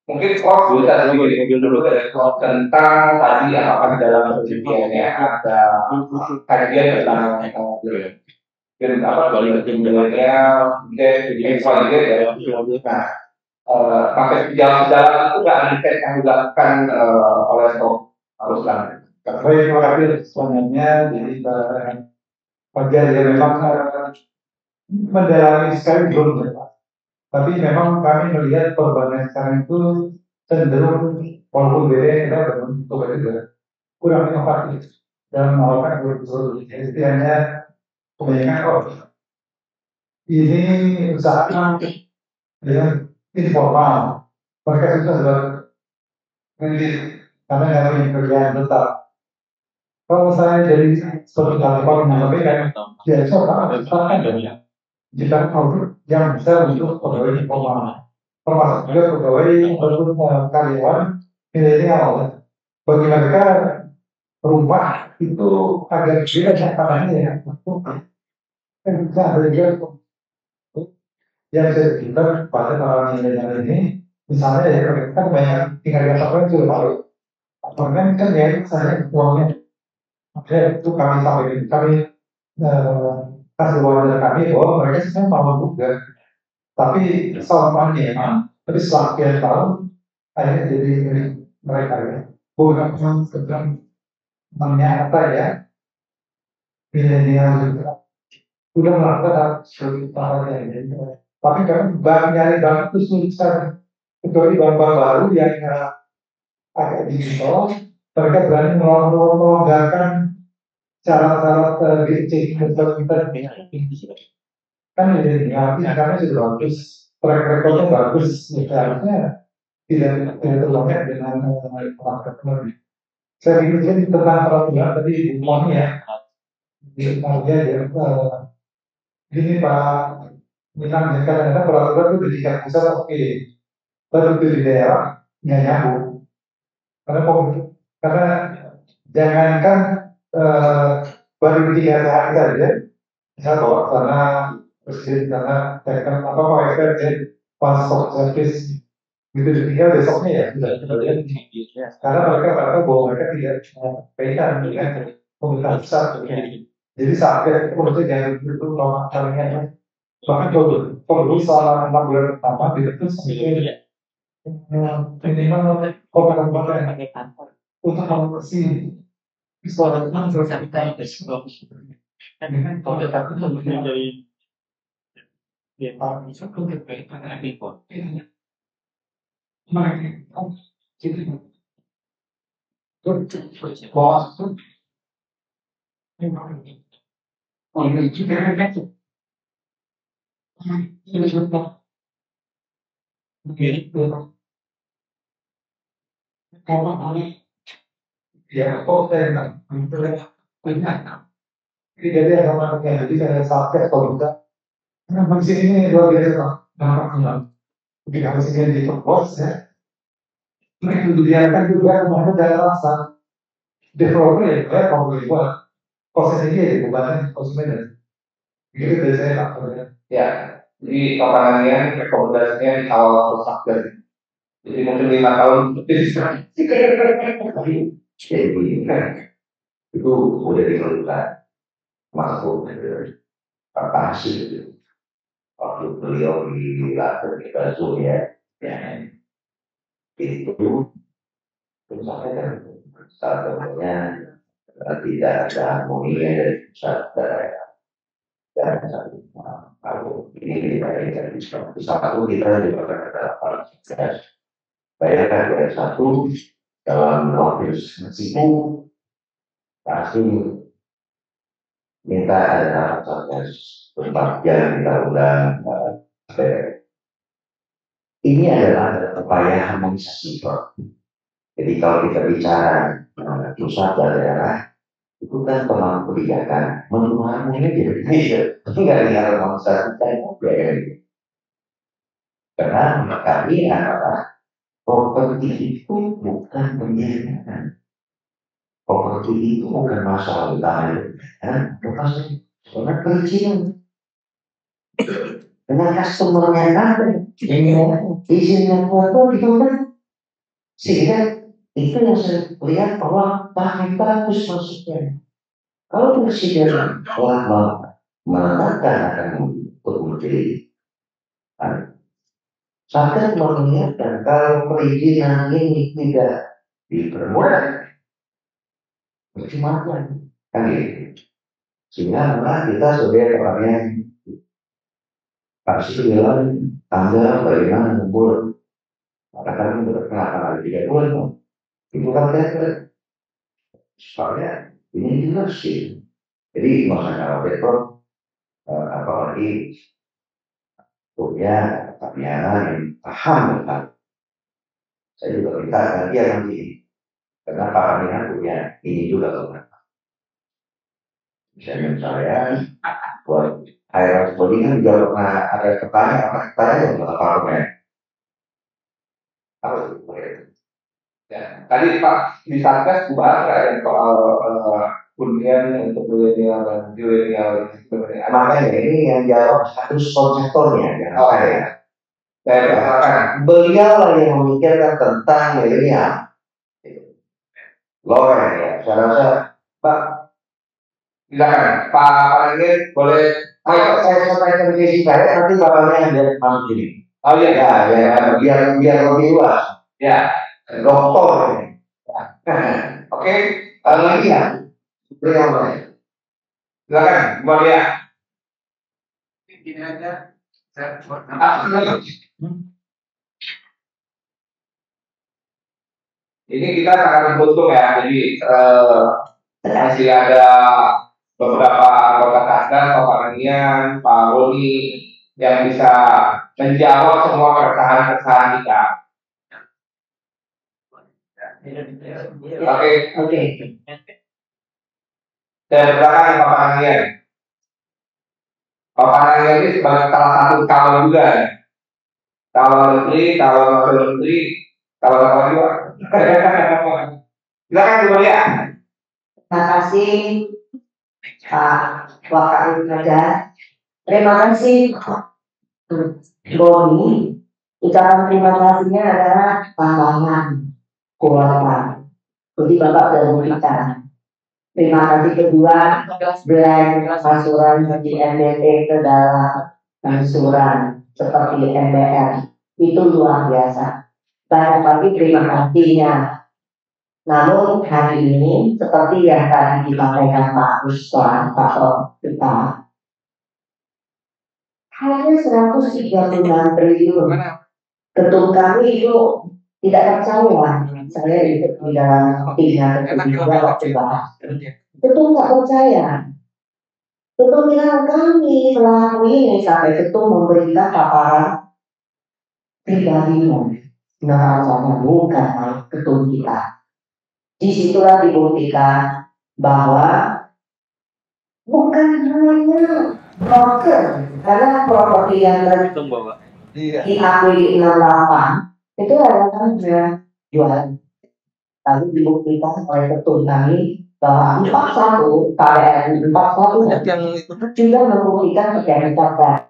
mungkin Prof bisa dulu dari Prof tentang tadi apakah di dalam penelitiannya ada kajian tentang dan apa milenial, ya. Nah, sampai sejauh dalam itu nggak ada riset yang dilakukan oleh Prof Ruslan. Baik, terima kasih semuanya. Jadi Fajar ya memang mendalami sekali belum ya Pak. Tapi memang kami melihat korban sekarang itu cenderung walaupun beda kita berbentuk juga kurang inovatif dan melakukan guru-guru. Jadi hanya kebanyakan ini usaha dengan informal. Mereka sudah kredit karena nggak punya kerjaan tetap. Kalau saya dari seperti kalau menyampaikan, ya soal kan kita produk yang bisa untuk pegawai informal, termasuk juga pegawai ataupun karyawan milenial. Bagi mereka rumah itu agak beda caranya ya. Bisa ada juga yang saya cerita pada para milenial ini, misalnya ya mereka kan banyak tinggal di apartemen juga baru. Apartemen kan ya saya uangnya, makanya itu kami sampaikan kami kasih wajar kami bahwa mereka sebenarnya mau juga, tapi selama tapi setelah sekian tahun akhirnya jadi milik mereka ya. Bukan sedang ternyata ya milenial juga udah melakukan sesuatu ya. Tapi kan nyari banget itu sulit sekali. Kecuali bank-bank baru yang agak digital, mereka berani melonggarkan cara-cara checking kita kan milenial karena sudah bagus, track recordnya bagus, misalnya tidak terlambat dengan marketer. Saya pikir tentang peraturan tadi Moni ya, di ya gini Pak Minang ya kadang-kadang peraturan itu di tingkat pusat oke, tapi itu di daerah nggak nyambung. Karena jangankan baru di 3 hari saja, misal bawa karena presiden karena tekan apa Pak ya pas service gitu ditinggal besoknya ya sudah karena mereka bahwa mereka tidak pegang dengan pemerintah besar. Jadi saat itu menurut saya itu normal kalian bahkan kalau selama 6 bulan pertama itu sampai minimal kota-kota untuk membersih suara kita dengan kota menjadi ya, saya jadi ada manfaatnya. Jadi saya sakit kalau kita, memang di sini ini luar biasa dampaknya. Begitu harus ini diperluas ya. Mereka dibiarkan juga mereka dari rasa developer ya, kayak kalau dibuat proses ini ya bukan konsumen. Begitu dari saya lakukan. Ya, jadi papanannya rekomendasinya di awal sakit. Jadi mungkin 5 tahun Jadi itu udah dikeluhkan masuk partasi waktu beliau dilatih di Bazoo ya, itu terus saya kan satunya tidak ada harmoninya dari pusat daerah dan kalau ini dari satu kita juga ada fasilitas bayarkan dari satu dalam waktu itu pasti minta ada satgas 4 jam kita undang. Ini adalah upaya harmonisasi, Prof. Jadi kalau kita bicara pusat dan daerah, itu kan pengaruh kebijakan, menurut harmoni jadi tapi nggak ada harmonisasi kan, karena kami adalah properti itu bukan pembiayaan. Properti itu bukan masalah utama, bukan soal perizinan. Dengan customer-nya ada, izinnya foto gitu kan, sehingga itu yang saya lihat bahwa paling bagus maksudnya. Kalau presiden telah menetapkan akan untuk menjadi, saya mengingatkan kalau perizinan ini tidak dipermudah, bagaimana? Kan gitu. Sehingga malah kita sebagai orang yang pasti bilang tanggal bagaimana ngumpul, katakan kenapa ada 3 bulan, itu kan soalnya ini juga sih. Jadi masalah Petro apalagi punya Tamiana yang paham tentang, saya juga minta dia nanti karena Pak Tamiana punya ini juga kan. Misalnya saya buat air body kan juga pernah ada pertanyaan apa ya. Tadi Pak di Satgas bahas nggak yang soal hunian untuk milenial dan milenial sebenarnya. makanya ini yang jawab harus konseptornya ya. Oh ya. Saya katakan Beliau lah yang memikirkan tentang milenial. Loren ya, saya rasa Pak, silakan Pak Panggil boleh. kalau saya sampaikan visi saya nanti bapaknya ada masuk ini. Oh iya, biar lebih luas. ya. Doktor. Oke, Lagi ya, beliau lain. silakan Mbak Lia. Gini aja, saya buat Ini kita sangat beruntung ya, jadi masih ada beberapa anggota Satgas, Pak Ranian, Pak Roni yang bisa menjawab semua keresahan-keresahan kita. Oke. Dan belakang Pak Ranian. Pak Ranian ini sebagai salah satu calon juga ya. Calon menteri, calon wakil menteri, calon apa juga. Silakan Bu Maria. Terima kasih Pak Wakil Raja. Terima kasih Boni. Ucapan terima kasihnya adalah tambahan kuota. Jadi Bapak sudah memberikan. Terima kasih kedua, blend angsuran di MDT ke dalam angsuran seperti MBR. Itu luar biasa. Banyak lagi terima kasihnya. Namun hari ini seperti yang tadi disampaikan Pak Ruslan, Pak kita hanya 136 triliun. Ketum kami itu tidak percaya. Saya ikut di dalam timnya ketum juga waktu bahas. Ketum nggak percaya. Ketum bilang kami melakukan ini sampai ketum memberikan paparan pribadinya. Nah, bukan ketum kita. Disitulah dibuktikan bahwa bukan hanya broker, karena properti yang diakui di 68 itu adalah jual. Lalu dibuktikan oleh ketum kami bahwa 41 KWN 41 yang itu juga membuktikan kegiatan.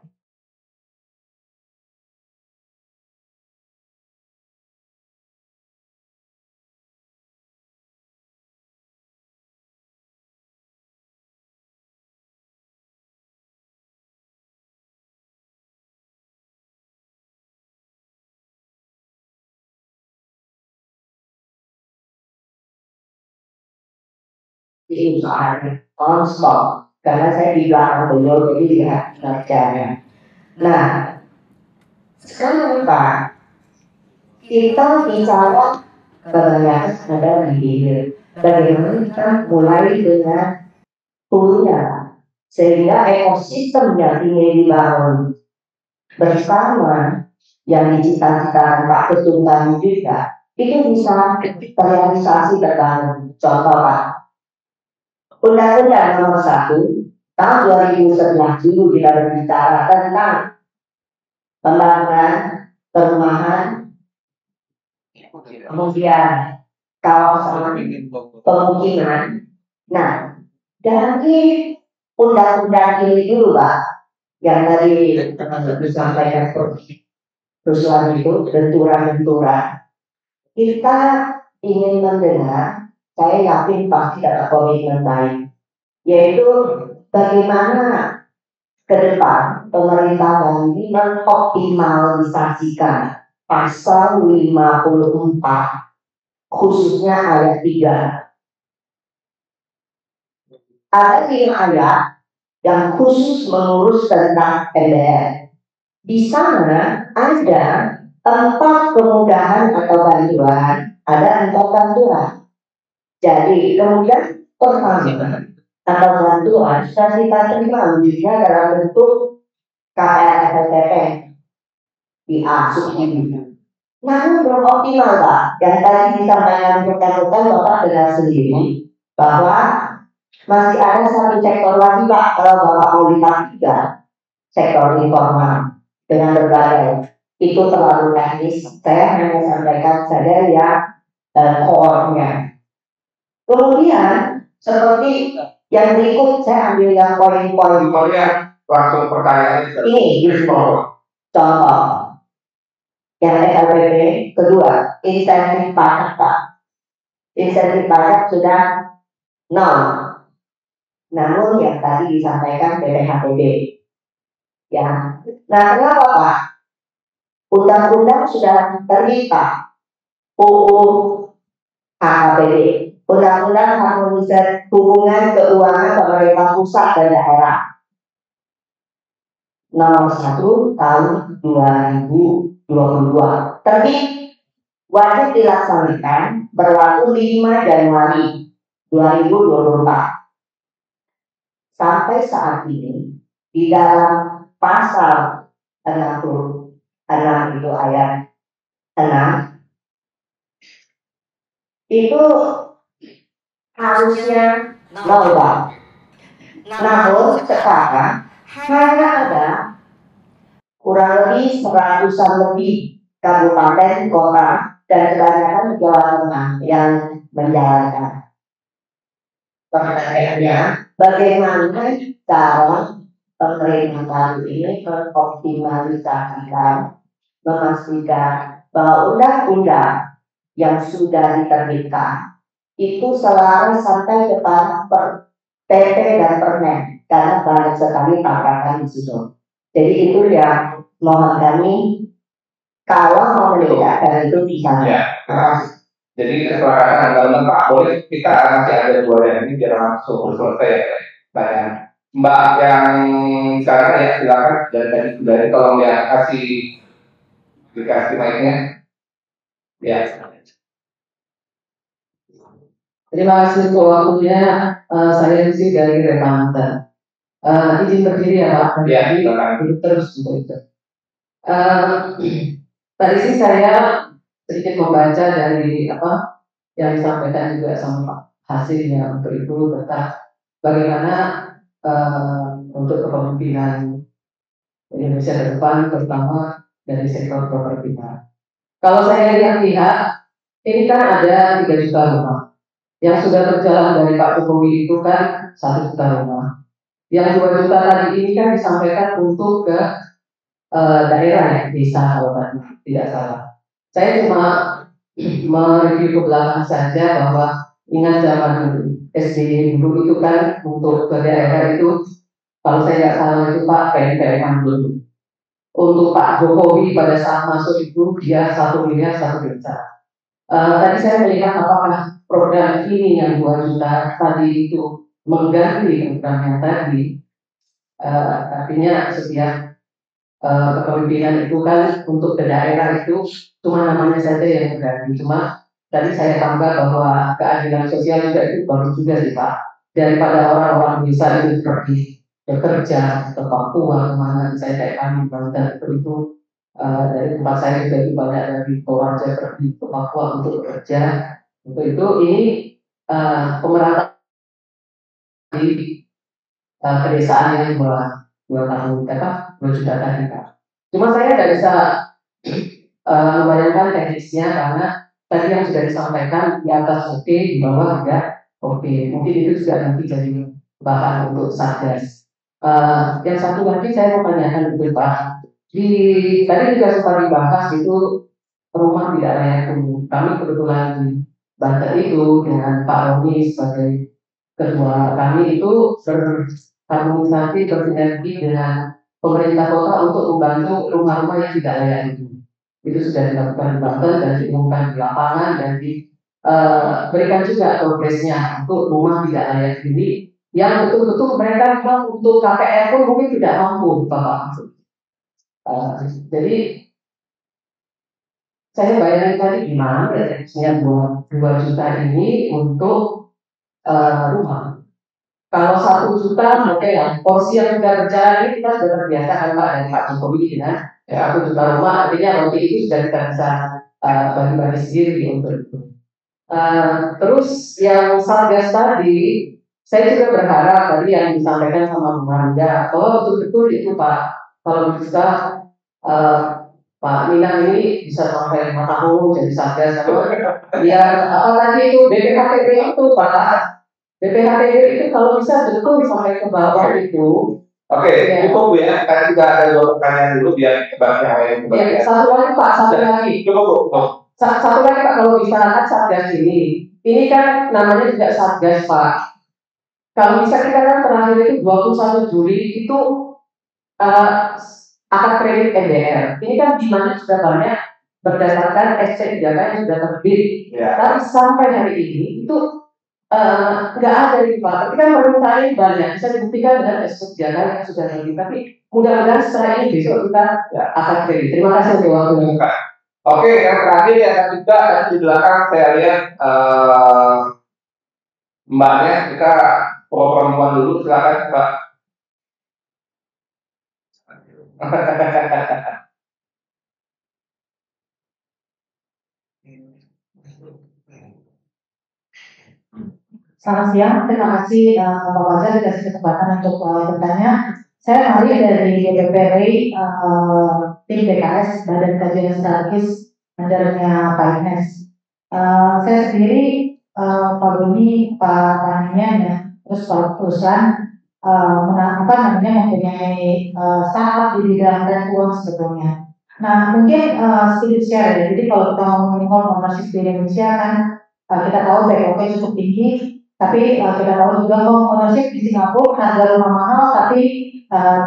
Ini soalnya konsol karena saya di belakang beliau jadi lihat kerjanya. Nah, sekarang Pak, kita bicara kebanyakan ada di hilir. Bagaimana kita mulai dengan hulunya sehingga ekosistemnya ini dibangun bersama yang dicita-citakan Pak Ketum kami juga itu bisa terrealisasi terbangun. Contoh Pak, Undang-Undang Nomor 1 tahun 2011 dulu kita berbicara tentang pembangunan perumahan, kemudian kawasan pemukiman. Nah, dari undang-undang ini dulu Pak, yang tadi disampaikan perusahaan itu benturan-benturan, kita ingin mendengar. Saya yakin pasti ada komitmen lain, yaitu bagaimana ke depan pemerintah ini mengoptimalisasikan pasal 54 khususnya ayat 3. Ada 5 ayat yang khusus mengurus tentang MDR. Di sana ada 4 kemudahan atau bantuan, ada 4 bantuan. Jadi kemudian pertama atau bantuan sudah kita terima wujudnya dalam bentuk KPR-FTP di A subsidi. Namun belum optimal Pak. Yang tadi disampaikan rekan-rekan Bapak dengar sendiri bahwa masih ada satu sektor lagi Pak, kalau Bapak mau lihat juga sektor informal dengan berbagai itu terlalu teknis. Saya hanya sampaikan saja yang core-nya. Kemudian seperti yang berikut saya ambil yang poin-poin langsung pertanyaan ini contoh yang SLBP. Kedua, insentif pajak Pak. Insentif pajak sudah 0. Namun yang tadi disampaikan BPHPB ya. Nah kenapa Pak? Undang-undang sudah terlibat UU HKPD, Undang-Undang Harmonisasi Hubungan Keuangan Pemerintah Pusat dan Daerah Nomor 1 tahun 2022 terbit wajib dilaksanakan berlaku 5 Januari 2024. Sampai saat ini di dalam pasal 66 itu ayat 6 itu harusnya 0 Pak. Namun sekarang hanya ada kurang lebih 100-an lebih kabupaten, kota, dan kebanyakan Jawa Tengah yang menjalankan. Pertanyaannya, bagaimana cara pemerintah kali ini mengoptimalisasikan, memastikan bahwa undang-undang yang sudah diterbitkan itu selaras sampai kepada PP dan Permen karena banyak sekali tabrakan di situ. Jadi itu yang mohon kami kalau mau membedakan itu bisa. Ya, jadi kesepakatan dalam Pak boleh kita nanti ada 2 yang ini biar langsung selesai banyak. Mbak yang sekarang ya silakan dari tolong ya dikasih mic-nya. Ya. Terima kasih untuk waktunya. Saya sih dari Remanta. Izin berdiri ya Pak. Ya, silakan. Duduk terus untuk itu. Tadi sih saya sedikit membaca dari apa yang disampaikan juga sama Pak hasilnya untuk itu tentang bagaimana untuk kepemimpinan Indonesia ke depan, terutama dari sektor properti. Kalau saya lihat, ini kan ada 3 juta rumah. Yang sudah berjalan dari Pak Jokowi itu kan 1 juta rumah. Yang 2 juta tadi ini kan disampaikan untuk ke daerah ya, desa kalau tadi tidak salah. Saya cuma mereview ke belakang saja bahwa ingat zaman SBY dulu itu kan untuk ke daerah itu, kalau saya nggak salah itu Pak PMPM dulu. Untuk Pak Jokowi pada saat masuk itu dia 1 miliar 1 desa. Tadi saya melihat apakah program ini yang 2 juta tadi itu mengganti program yang tadi. Artinya setiap kepemimpinan itu kan untuk ke daerah itu cuma namanya saja yang berganti. Cuma tadi saya tambah bahwa keadilan sosial juga itu baru juga sih Pak. Daripada orang-orang bisa ini pergi bekerja ke Papua kemana, saya kayak kami Banten itu dari tempat saya juga itu banyak dari Toraja pergi ke Papua untuk bekerja. Untuk itu ini pemerataan di pedesaan yang 2 tahun 2 juta tadi Pak. Cuma saya nggak bisa membayangkan teknisnya karena tadi yang sudah disampaikan di atas oke, di bawah enggak oke. Mungkin itu juga nanti jadi bahan untuk Satgas. Yang satu lagi saya mau tanyakan itu Pak. Tadi juga sempat dibahas itu rumah tidak layak huni. Kami kebetulan di Banten itu dengan Pak Roni sebagai ketua kami itu berharmonisasi bersinergi dengan pemerintah kota untuk membantu rumah-rumah yang tidak layak huni. Itu sudah dilakukan di Banten dan diumumkan di lapangan dan diberikan juga progresnya untuk rumah tidak layak huni yang betul-betul mereka bilang untuk KPR pun mungkin tidak mampu Bapak. Jadi saya bayangkan tadi gimana reaksinya 2 juta ini untuk rumah. Kalau 1 juta oke ya, porsi yang sudah berjalan ini kita sudah terbiasa kan Pak dari Pak Jokowi dengan 1 juta rumah, artinya roti itu sudah kita bisa bagi-bagi sendiri untuk itu. Terus yang Satgas tadi, saya juga berharap tadi yang disampaikan sama Bu Manda bahwa betul-betul itu Pak, kalau bisa Pak Minang ini bisa sampai 5 tahun jadi Satgas sama biar apa tadi itu BPHTB itu Pak. BPHTB itu kalau bisa betul sampai ke bawah itu. Oke, cukup ya. Karena juga ada 2 pertanyaan dulu biar yang ya, satu lagi Pak, satu lagi. Cukup. Satu lagi Pak, kalau bisa kan Satgas ini kan namanya juga Satgas Pak. Kalau bisa kita kan terakhir itu 21 Juli itu akad kredit MDR. Ini kan di mana sudah banyak berdasarkan SC3K yang sudah terbit. Tapi sampai hari ini itu nggak ada di Pak. Tapi kan pemerintah ini banyak bisa dibuktikan dengan SC3K yang sudah terbit. Tapi mudah-mudahan setelah ini besok kita akad kredit. Terima kasih untuk waktunya. Oke, yang terakhir yang ketiga di belakang saya lihat mbaknya, kita perempuan dulu, silakan Mbak. Selamat siang, terima kasih Pak Fajar dikasih kesempatan untuk bertanya. Saya Mari dari DPPRI, tim BKS, Badan Kajian Strategis, undernya Pak Ines. Saya sendiri, Pak Doni, Pak Panian, ya, terus Pak Ruslan, mempunyai startup di bidang uang sebetulnya. Nah, mungkin sedikit share ya. Jadi kalau kita ngomongin home ownership di Indonesia kan kita tahu BOP cukup tinggi, tapi kita tahu juga home ownership di Singapura harga rumah mahal, tapi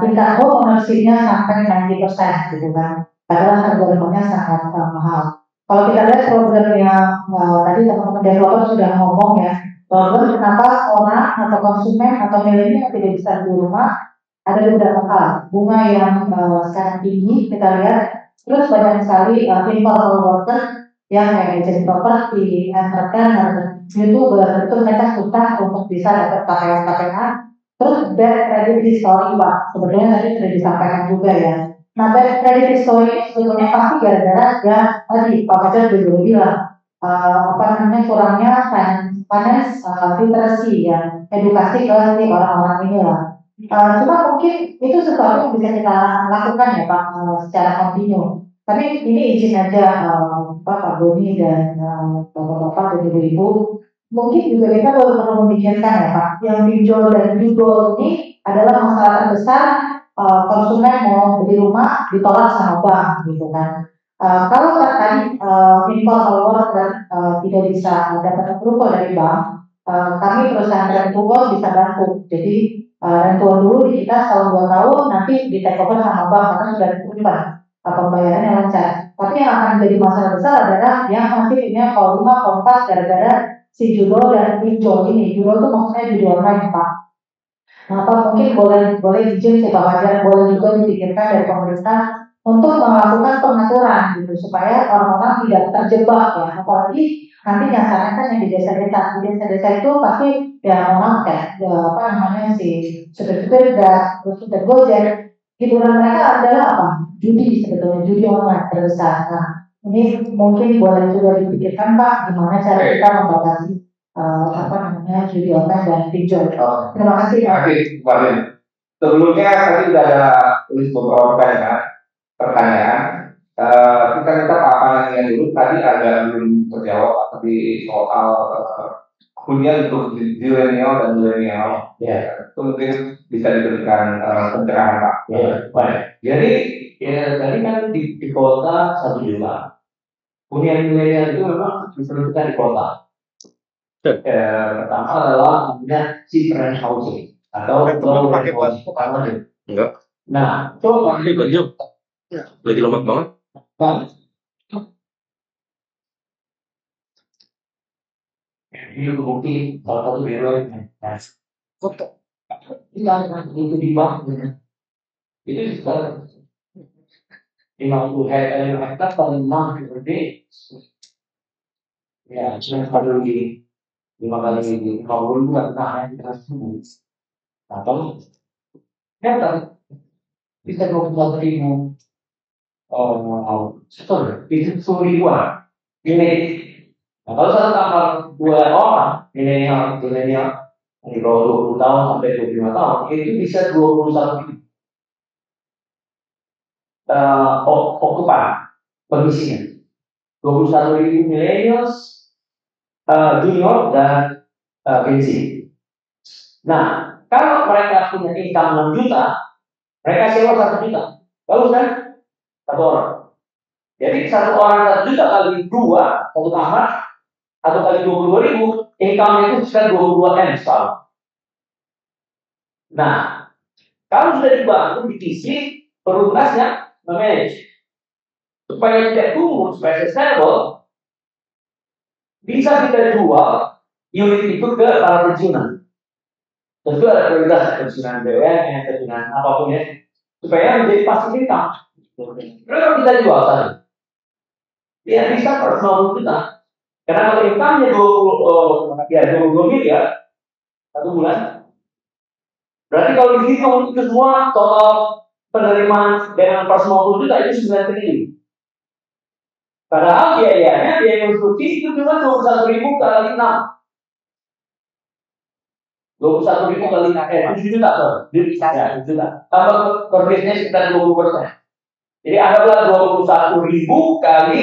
tingkat home ownership-nya sampai 90% gitu kan. Padahal harga rumahnya sangat mahal. Kalau kita lihat programnya tadi teman-teman developer sudah ngomong ya, bahwa kenapa orang atau konsumen atau milenial tidak bisa beli rumah, ada beberapa hal. Bunga yang sangat tinggi kita lihat, terus banyak sekali informal worker yang kayak agent properti, entrepreneur, YouTuber, itu mereka susah untuk bisa dapat KPR. Terus bad credit history Pak, sebetulnya tadi sudah disampaikan juga ya. Nah, bad credit history sebetulnya pasti gara-gara ya tadi Pak Fajar juga bilang kurangnya finance literacy ya, edukasi ke orang-orang ini lah. Cuma mungkin itu sesuatu yang bisa kita lakukan ya Pak secara kontinu. Tapi ini izin aja Pak Boni dan Bapak-Bapak dan Ibu-Ibu, mungkin juga kita perlu memikirkan ya Pak, yang pinjol dan judol ini adalah masalah terbesar konsumen mau beli rumah ditolak sama bank gitu kan. Kalau tadi impor keluar dan tidak bisa dapat approval dari bank, kami perusahaan rentual bisa bantu. Jadi rentual dulu di kita setahun 2 tahun, nanti di take over sama bank karena sudah diterima pembayarannya lancar. Tapi yang akan jadi masalah besar adalah yang nanti punya kolima kompas gara-gara si judul dan pinjol ini. Judul itu maksudnya judi online Pak. Nah, Pak mungkin boleh izin sih Pak Fajar, boleh juga dipikirkan dari pemerintah untuk melakukan pengaturan gitu supaya orang-orang tidak terjebak ya. Apalagi nanti nyasarnya kan yang di desa-desa. Di desa-desa itu pasti ya memang kayak apa namanya si supir-supir dan supir Gojek. Hiburan mereka adalah apa? Judi sebetulnya, judi online terbesar. Nah, ini mungkin boleh juga dipikirkan Pak, gimana cara kita membatasi apa namanya judi online dan pinjol. Terima kasih Pak. Terima kasih Pak Ben. Sebelumnya tadi sudah ada tulis beberapa pertanyaan. Kita minta Pak Pananya dulu. Tadi ada belum terjawab di soal hunian untuk zilenial dan milenial. Ya. Itu mungkin bisa diberikan pencerahan Pak. Ya, baik. Jadi ya, tadi kan di kota 1 juta. Hunian milenial itu memang diperlukan di kota. Pertama adalah namanya different housing atau low rent housing. Enggak. Nah, coba Lagi lemot banget. Ini bukti salah satu biro foto. Ini kan itu di bank. Itu sekarang 50 hektar paling mahal gede. Ya, cuma kalau di 5 kali ini 50 bulan nah kita sembuh. Atau hektar bisa 21.000 setor bisa 10.000-an ini. Nah kalau satu kamar 2 orang milenial di bawah 20 tahun sampai 25 tahun itu bisa 21.000 okupan pengisinya 21.000 milenials junior dan bensin. Nah, kalau mereka punya income 6 juta, mereka sewa 1 juta. Bagus kan? 1 orang. Jadi 1 orang 1 juta kali 2, 1 kamar, atau kali 22.000, income itu sekitar 22 M setahun. Nah, kalau sudah dibangun di PC, perlu tugasnya memanage. Supaya tidak tumbuh, supaya sustainable, bisa kita jual unit itu ke para pensiunan. Tentu ada prioritas pensiunan BUMN, pensiunan apapun ya, supaya menjadi passive income. Kalau kita jual tadi, ya bisa per 90 juta. Karena kalau income-nya 22 miliar 1 bulan, berarti kalau dihitung itu semua total penerimaan dengan per 90 juta itu 9 triliun. Padahal biaya konstruksi itu cuma 21.000 kali 6. 21.000 kali 7 juta tuh. 7 juta. Tambah kreditnya sekitar 20%. Jadi anggaplah 21.000 kali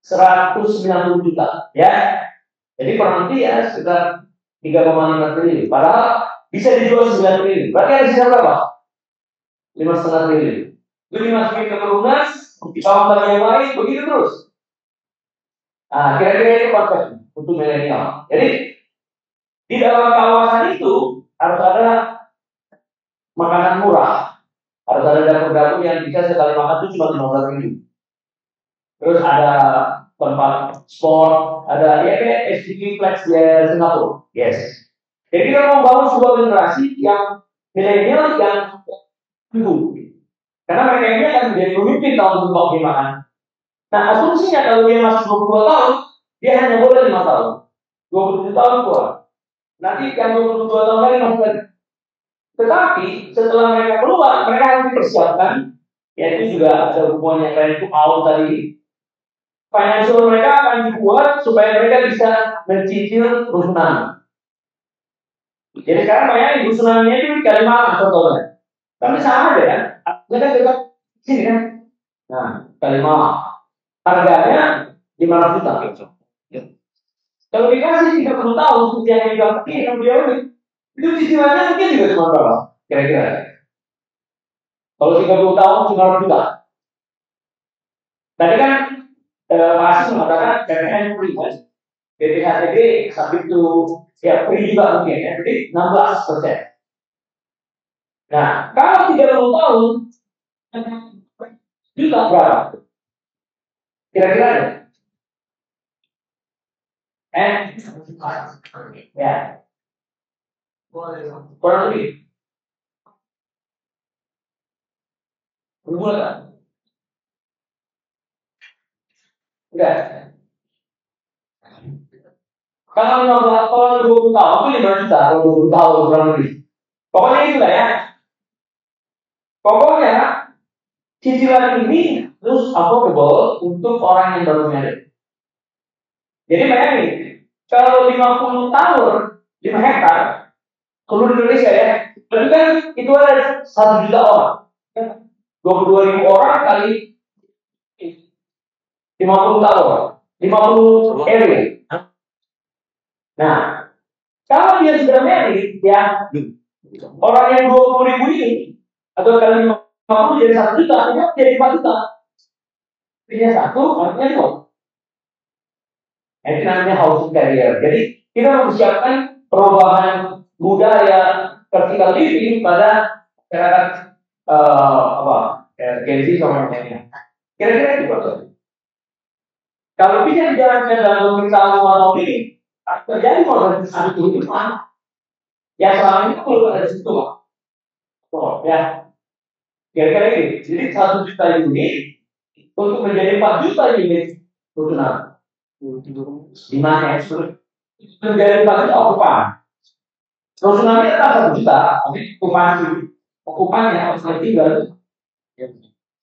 190 juta. Ya. Jadi kurang lebih ya sekitar 3,5 triliun. Padahal bisa dijual 9 triliun. Berarti ada sisa berapa? 5,5 triliun. Itu dimasukin ke pelunas, di kawasan yang lain, begitu terus. Nah, kira-kira itu konsep untuk milenial. Jadi di dalam kawasan itu harus ada makanan murah, harus ada dapur-dapur yang bisa sekali makan itu cuma 15.000. Terus ada tempat sport, ada ya kayak SDG Flex di Singapura. Yes. Jadi kita mau bangun sebuah generasi yang milenial yang dulu. Karena mereka ini akan menjadi pemimpin tahun 2025. Nah, asumsinya kalau dia masih 22 tahun, dia hanya boleh 5 tahun. 27 tahun keluar. Nanti yang 22 tahun lagi masuk lagi. Tetapi setelah mereka keluar, mereka harus dipersiapkan. Yaitu juga ada hubungan yang lain itu out tadi. Financial mereka akan dibuat supaya mereka bisa mencicil perusahaan. Jadi sekarang bayangin tsunami itu di Kalimantan contohnya. Tapi sama aja kan? Mereka dekat sini kan? Nah, Kalimantan. Harganya 500 juta. Kalau dikasih 30 tahun, seperti yang dibilang tadi, yang beliau ini, itu cicilannya mungkin juga cuma berapa? Kira-kira. Kalau 30 tahun, 500 juta. Tadi kan Pak Asis mengatakan PPN free kan? BPHTB sampai itu ya free juga mungkin ya, jadi 16%. Nah, kalau 30 tahun, juta berapa? Kira-kira ya? Ya, kurang lebih. Berbulan kan? Enggak. Kalau 15 tahun, 20 tahun itu 5 juta, kalau 20 tahun kurang lebih. Pokoknya itu lah ya. Pokoknya cicilan ini terus affordable untuk orang yang baru married. Jadi bayangin, kalau 50 tahun 5 hektar seluruh Indonesia ya, berarti kan itu ada 1 juta orang. 22.000 orang kali 50 tahun, 50 RW. Nah, kalau dia sudah married, ya orang yang 20.000 ini atau kali 50 jadi 1 juta, artinya jadi 4 juta. Artinya 1, artinya 2. Itu namanya housing carrier. Jadi kita mempersiapkan perubahan budaya vertical living pada masyarakat Gen Z sama yang lainnya. Kira-kira itu betul. Kalau bisa dijalankan dalam pemerintahan 5 tahun ini, terjadi modernisasi kehidupan. Yang selama ini belum ada di situ, Pak. Oh, ya. Kira-kira ini. Jadi 1 juta unit untuk menjadi 4 juta unit rusunan. Di mana ya? Menjadi 4 juta okupan. Rusunannya tetap 1 juta, tapi okupannya harus tinggal.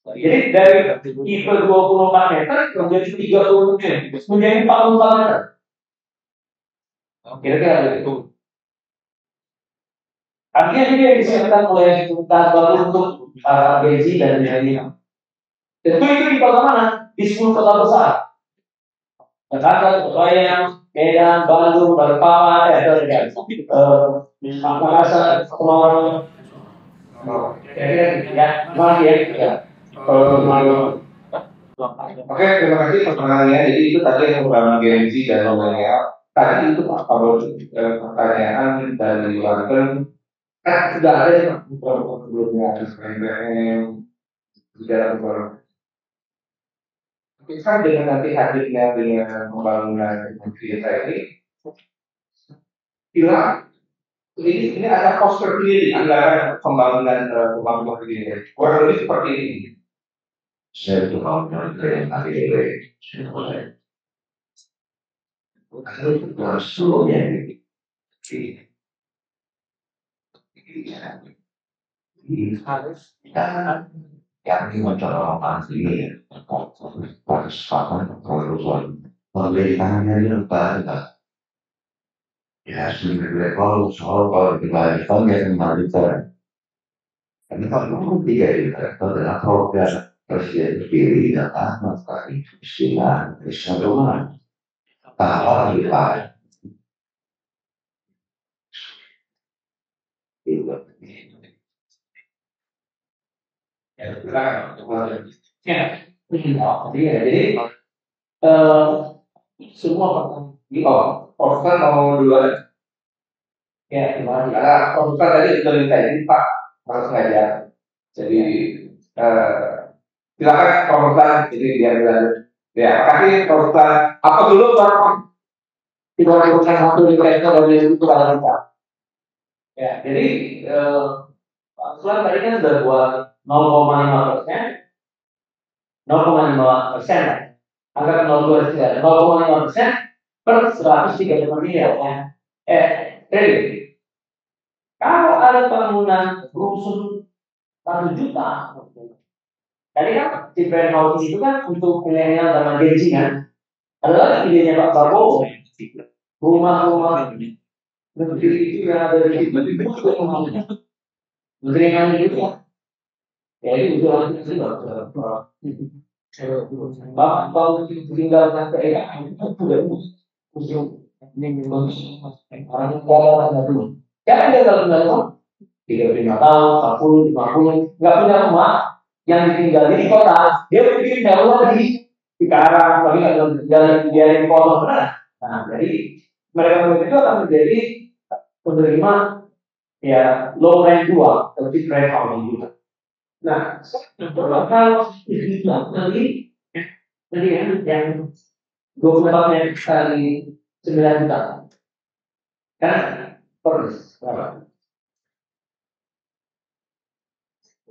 Jadi dari tipe 24 meter menjadi 30 meter, menjadi 44 meter. Kira-kira itu. Artinya ini yang disiapkan oleh baru untuk Gen Z dan milenial. Tentu itu di kota mana? Di 10 kota besar. Jakarta, Surabaya, Medan, Bandung, Balikpapan, Makassar, Semarang. Ya, masih ya. Oke, terima kasih pertanyaannya. Jadi itu tadi yang pertama Gen Z dan milenial. Tadi itu kalau pertanyaan dari London sudah ada yang sebelumnya SPM di dalam kan dengan nanti hadirnya dengan pembangunan desa ini, bila ini ada cost per clearing anggaran pembangunan ini kurang lebih seperti ini. Saya itu mau mengenai harus yang ini mencolokkan ini persoalan pemerintahannya ini lupa ya sudah level soal kalau dibandingkan yang kembalikan ini kalau 3 juta itu adalah program presiden terpilih datang maka istilah kesatuan tahap kita jadi semua Profesor mau duluan ya gimana karena Profesor tadi sudah minta ini Pak harus ngajar jadi silakan Profesor jadi biar ya kasih Profesor apa dulu Pak kita lakukan waktu di rektor dari itu pada kita ya jadi Profesor tadi kan sudah buat 0,5%, 0,5%, angka 0,5% per 135 miliar ya. Triliun. Kalau ada bangunan rusun 1 juta, tadi kan di brand housing itu kan untuk milenial dan Gen Z kan, adalah idenya Pak Prabowo. Rumah-rumah Menteri itu yang ada di Menteri yang itu ya. Ya itu udah itu Bapak kalau tinggalkan PKM itu sudah musuh orang tua dulu. Siapa yang tinggal tinggal rumah? 35 tahun, 40, 50, nggak punya rumah, yang ditinggal di kota, dia bikin rumah di Cikarang, tapi nggak jalan dia di kota benar. Nah, jadi mereka itu akan menjadi penerima ya low rent 2, tapi rent housing juga. Nah, kalau nanti yang 24 meter kali 9 juta, kan per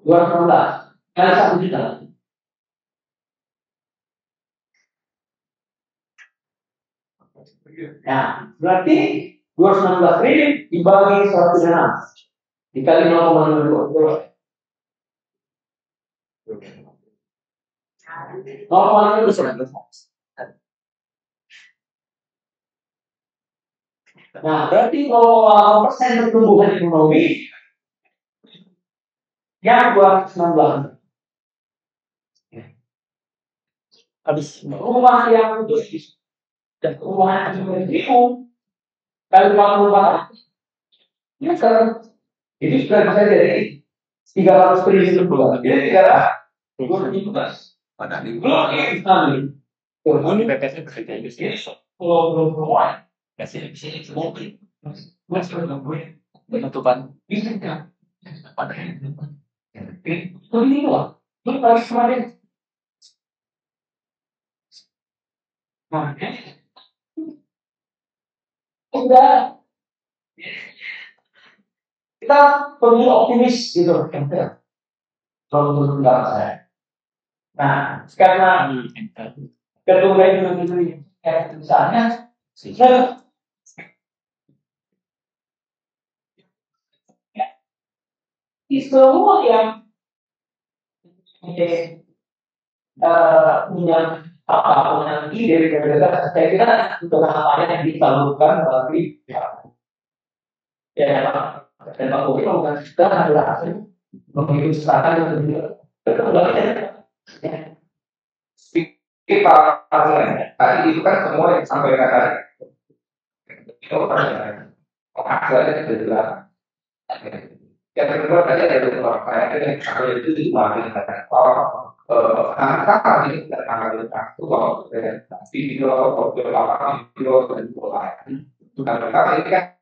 216 kali 1 juta. Nah, berarti 216 triliun dibagi 106 dikali 0,02. 0,02. Nah, berarti 0,0% pertumbuhan ekonomi yang 216. Habis rumah yang khusus dan rumah yang minimum kali 54 ya sekarang itu sudah bisa jadi 300 triliun rupiah. Jadi 300 pada belum kami ini PPS kerja bisnis belum semua kasih bisa mobil masih belum boleh penutupan bisa kan pada ini loh ini harus kemarin udah kita perlu optimis gitu kalau menurut pendapat saya. Nah, karena ketua itu misalnya semua yang punya apapun nanti dari kerja saya kira untuk apa yang disalurkan bagi ya dan Pak Bobi bukan kita adalah begitu sekarang Pak tadi itu kan semua yang disampaikan tadi. Hasilnya jelas. Yang kedua tadi ada beberapa yang itu dimaklumi angka ini tidak angka itu kalau video apa video dan pola. Karena ini kan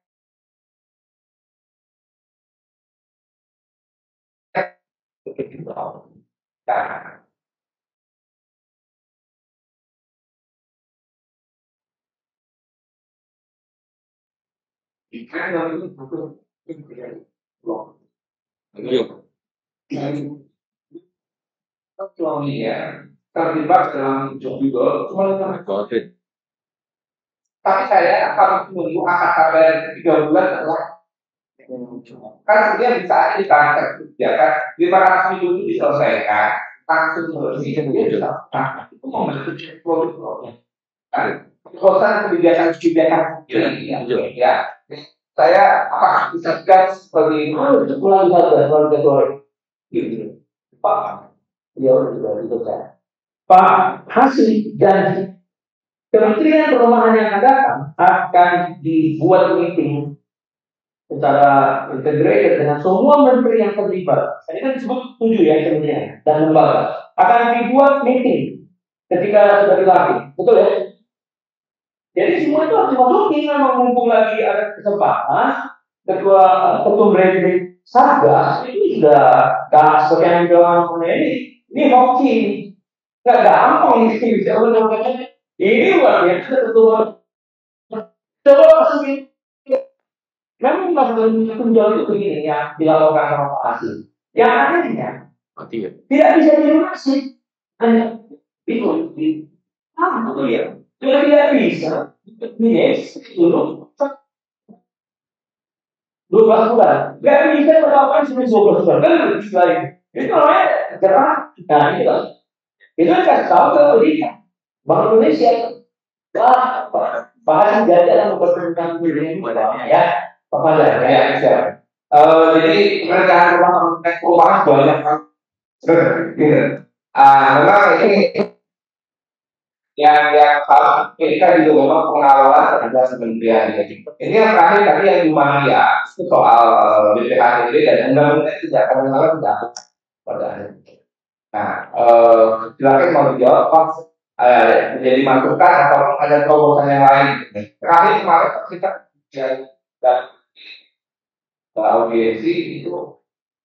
suaminya terlibat dalam juga cuma COVID. Tapi saya kalau menunggu akan sampai 3 bulan adalah kan dia bisa ditangkap ya kan 500 minggu itu diselesaikan langsung itu membentuk produk kan kebijakan ya saya apakah bisa gas sebagai pulang gitu Pak ya udah gitu kan Pak hasil janji Kementerian Perumahan yang akan datang akan dibuat meeting secara integrated dengan semua menteri yang terlibat. Ini kan disebut 7 ya kementerian dan lembaga. Akan dibuat meeting ketika sudah dilatih, betul ya? Jadi semua itu harus dimasukin, mumpung lagi ada kesempatan. Ketum Republik Satgas itu sudah gak seperti yang bilang ini hoki, nggak gampang ini bisa menangkapnya. Ini luar biasa ketua. Coba masukin. Memang masalah tunjol itu begini ya dilakukan sama Pak Hasim. Yang akhirnya tidak bisa dilunasi. Hanya itu ya. Sudah tidak bisa. Yes, dulu 12 bulan. Gak bisa melakukan 12 bulan. Kan lain. Itu namanya gerak. Nah itu kan. Itu kan tahu kalau dia Bank Indonesia. Bahkan jadi dalam pertemuan dunia ya. Apa ya siap. Jadi perencanaan perumahan banyak kan. Gitu. Memang ini yang ini kan juga memang pengawalan terhadap kementerian ya. Ini yang terakhir tadi yang di ya itu soal BPHTB dan undang-undang itu tidak akan mengalami tidak pada akhirnya. Nah, silakan mau dijawab Pak, menjadi masukan atau ada terobosan yang lain. Terakhir kemarin kita dan audiensi itu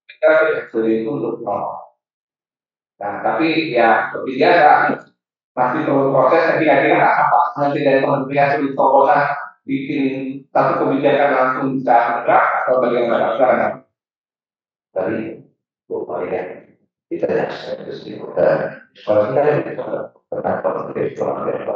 kita sering untuk nah, tapi ya seperti biasa masih perlu proses. Kira-kira apa nanti dari kementerian sulit terobosan bikin satu kebijakan langsung bisa bergerak atau bagaimana sekarang? Tadi ya kita kalau kita kenapa begitu kemudian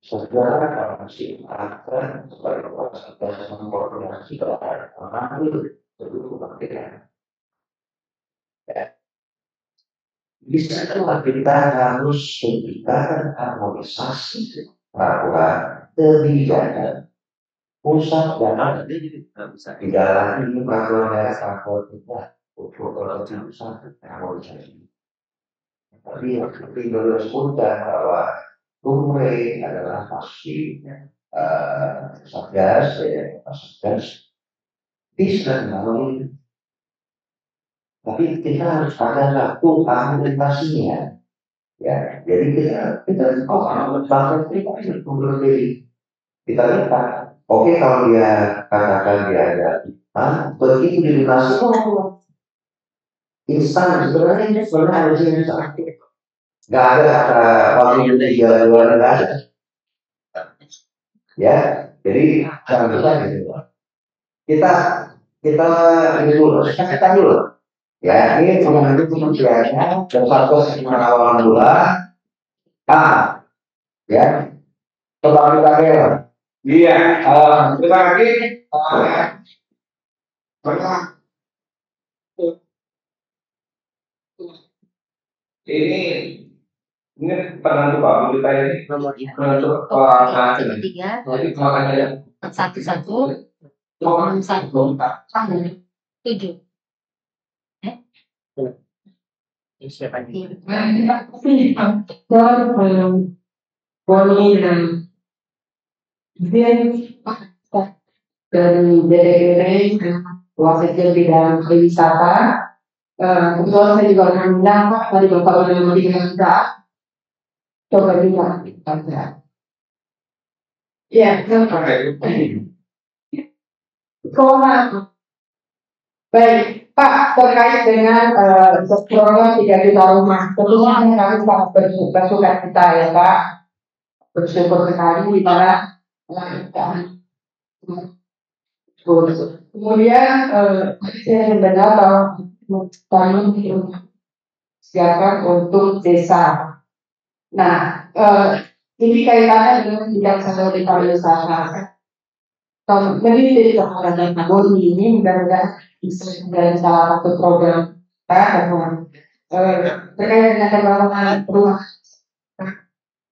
saudara masih akan sebagai proses mengkoordinasi mengambil seluruh bagian. Bisa kita harus memberikan harmonisasi bahwa kebijakan pusat dan di dalam ini bahwa daerah tidak untuk pusat harmonisasi. Tapi yang seperti dulu sebutkan bahwa Rumah adalah pasti satgas, bisa melalui. Tapi kita harus ada satu argumentasinya, ya. Jadi kita bahkan kita mundur diri. Kita lihat, oke kalau dia katakan dia ada, begitu dilunasi, instan sebenarnya harus instan. Gak ada kata waktu 3 bulan nggak ada. Ya, jadi jangan lupa gitu. Kita ini dulu, kita dulu. Ya, ini mengenai kementeriannya dan satu pengawalan dua. Ya, coba kita lihat. Iya, terima kasih. Ini penentu Pak, kita ini penentu tiga jadi makanya satu tujuh. Siapa ini? Dari DPR Wasitjen bidang pariwisata. Kebetulan saya juga akan bilang Pak tadi Bapak sudah memberikan kita coba juga ada. Ya, sekolah. Baik, Pak terkait dengan program 3 juta rumah, tentunya kami sangat bersuka cita ya Pak, bersyukur sekali di mana kemudian saya mendengar bahwa kami siapkan untuk desa. Nah, ini kaitannya dengan bidang sektor pariwisata. Kalau meneliti terhadap tahun ini mudah-mudahan bisa menjadi salah satu program terkait dengan pembangunan rumah.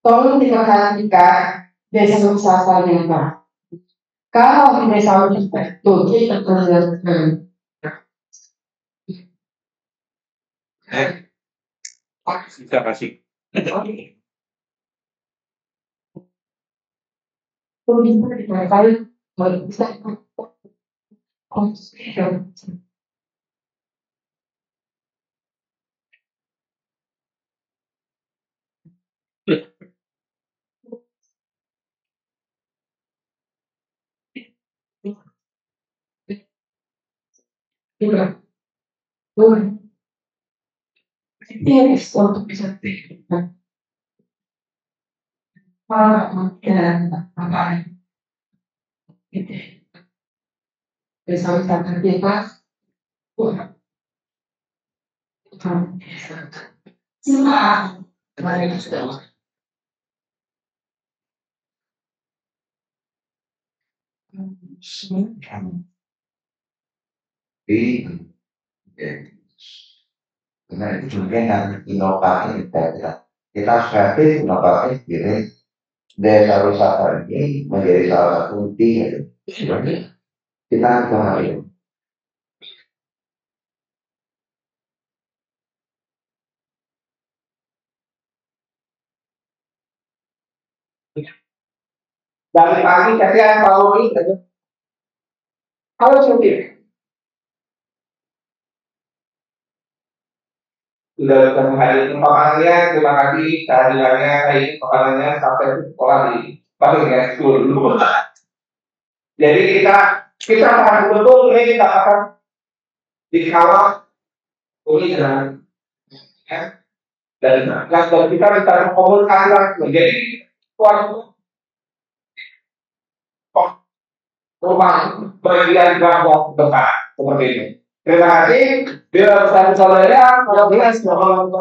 Tolong diperhatikan desa wisatanya Pak. Kalau di desa wisata itu kita bisa kasih. untuk bisa desa wisata kita Karena itu juga yang inovatif kita harus kreatif, inovatif, gitu. Desa wisata ini menjadi salah satu kunci. Kita harus memahami. Dari pagi saya selalu ini. Halo Sudir. Sudah menghadiri papanannya, terima kasih kehadirannya, papanannya sampai sekolah di Bangkok School dulu. Jadi kita akan betul ini kita akan dikawal ini dan kita bisa komunikasi langsung. Jadi suatu rumah bagian bawah depan seperti ini. Terima kasih. Bila pesan saudaranya, kalau jelas, kalau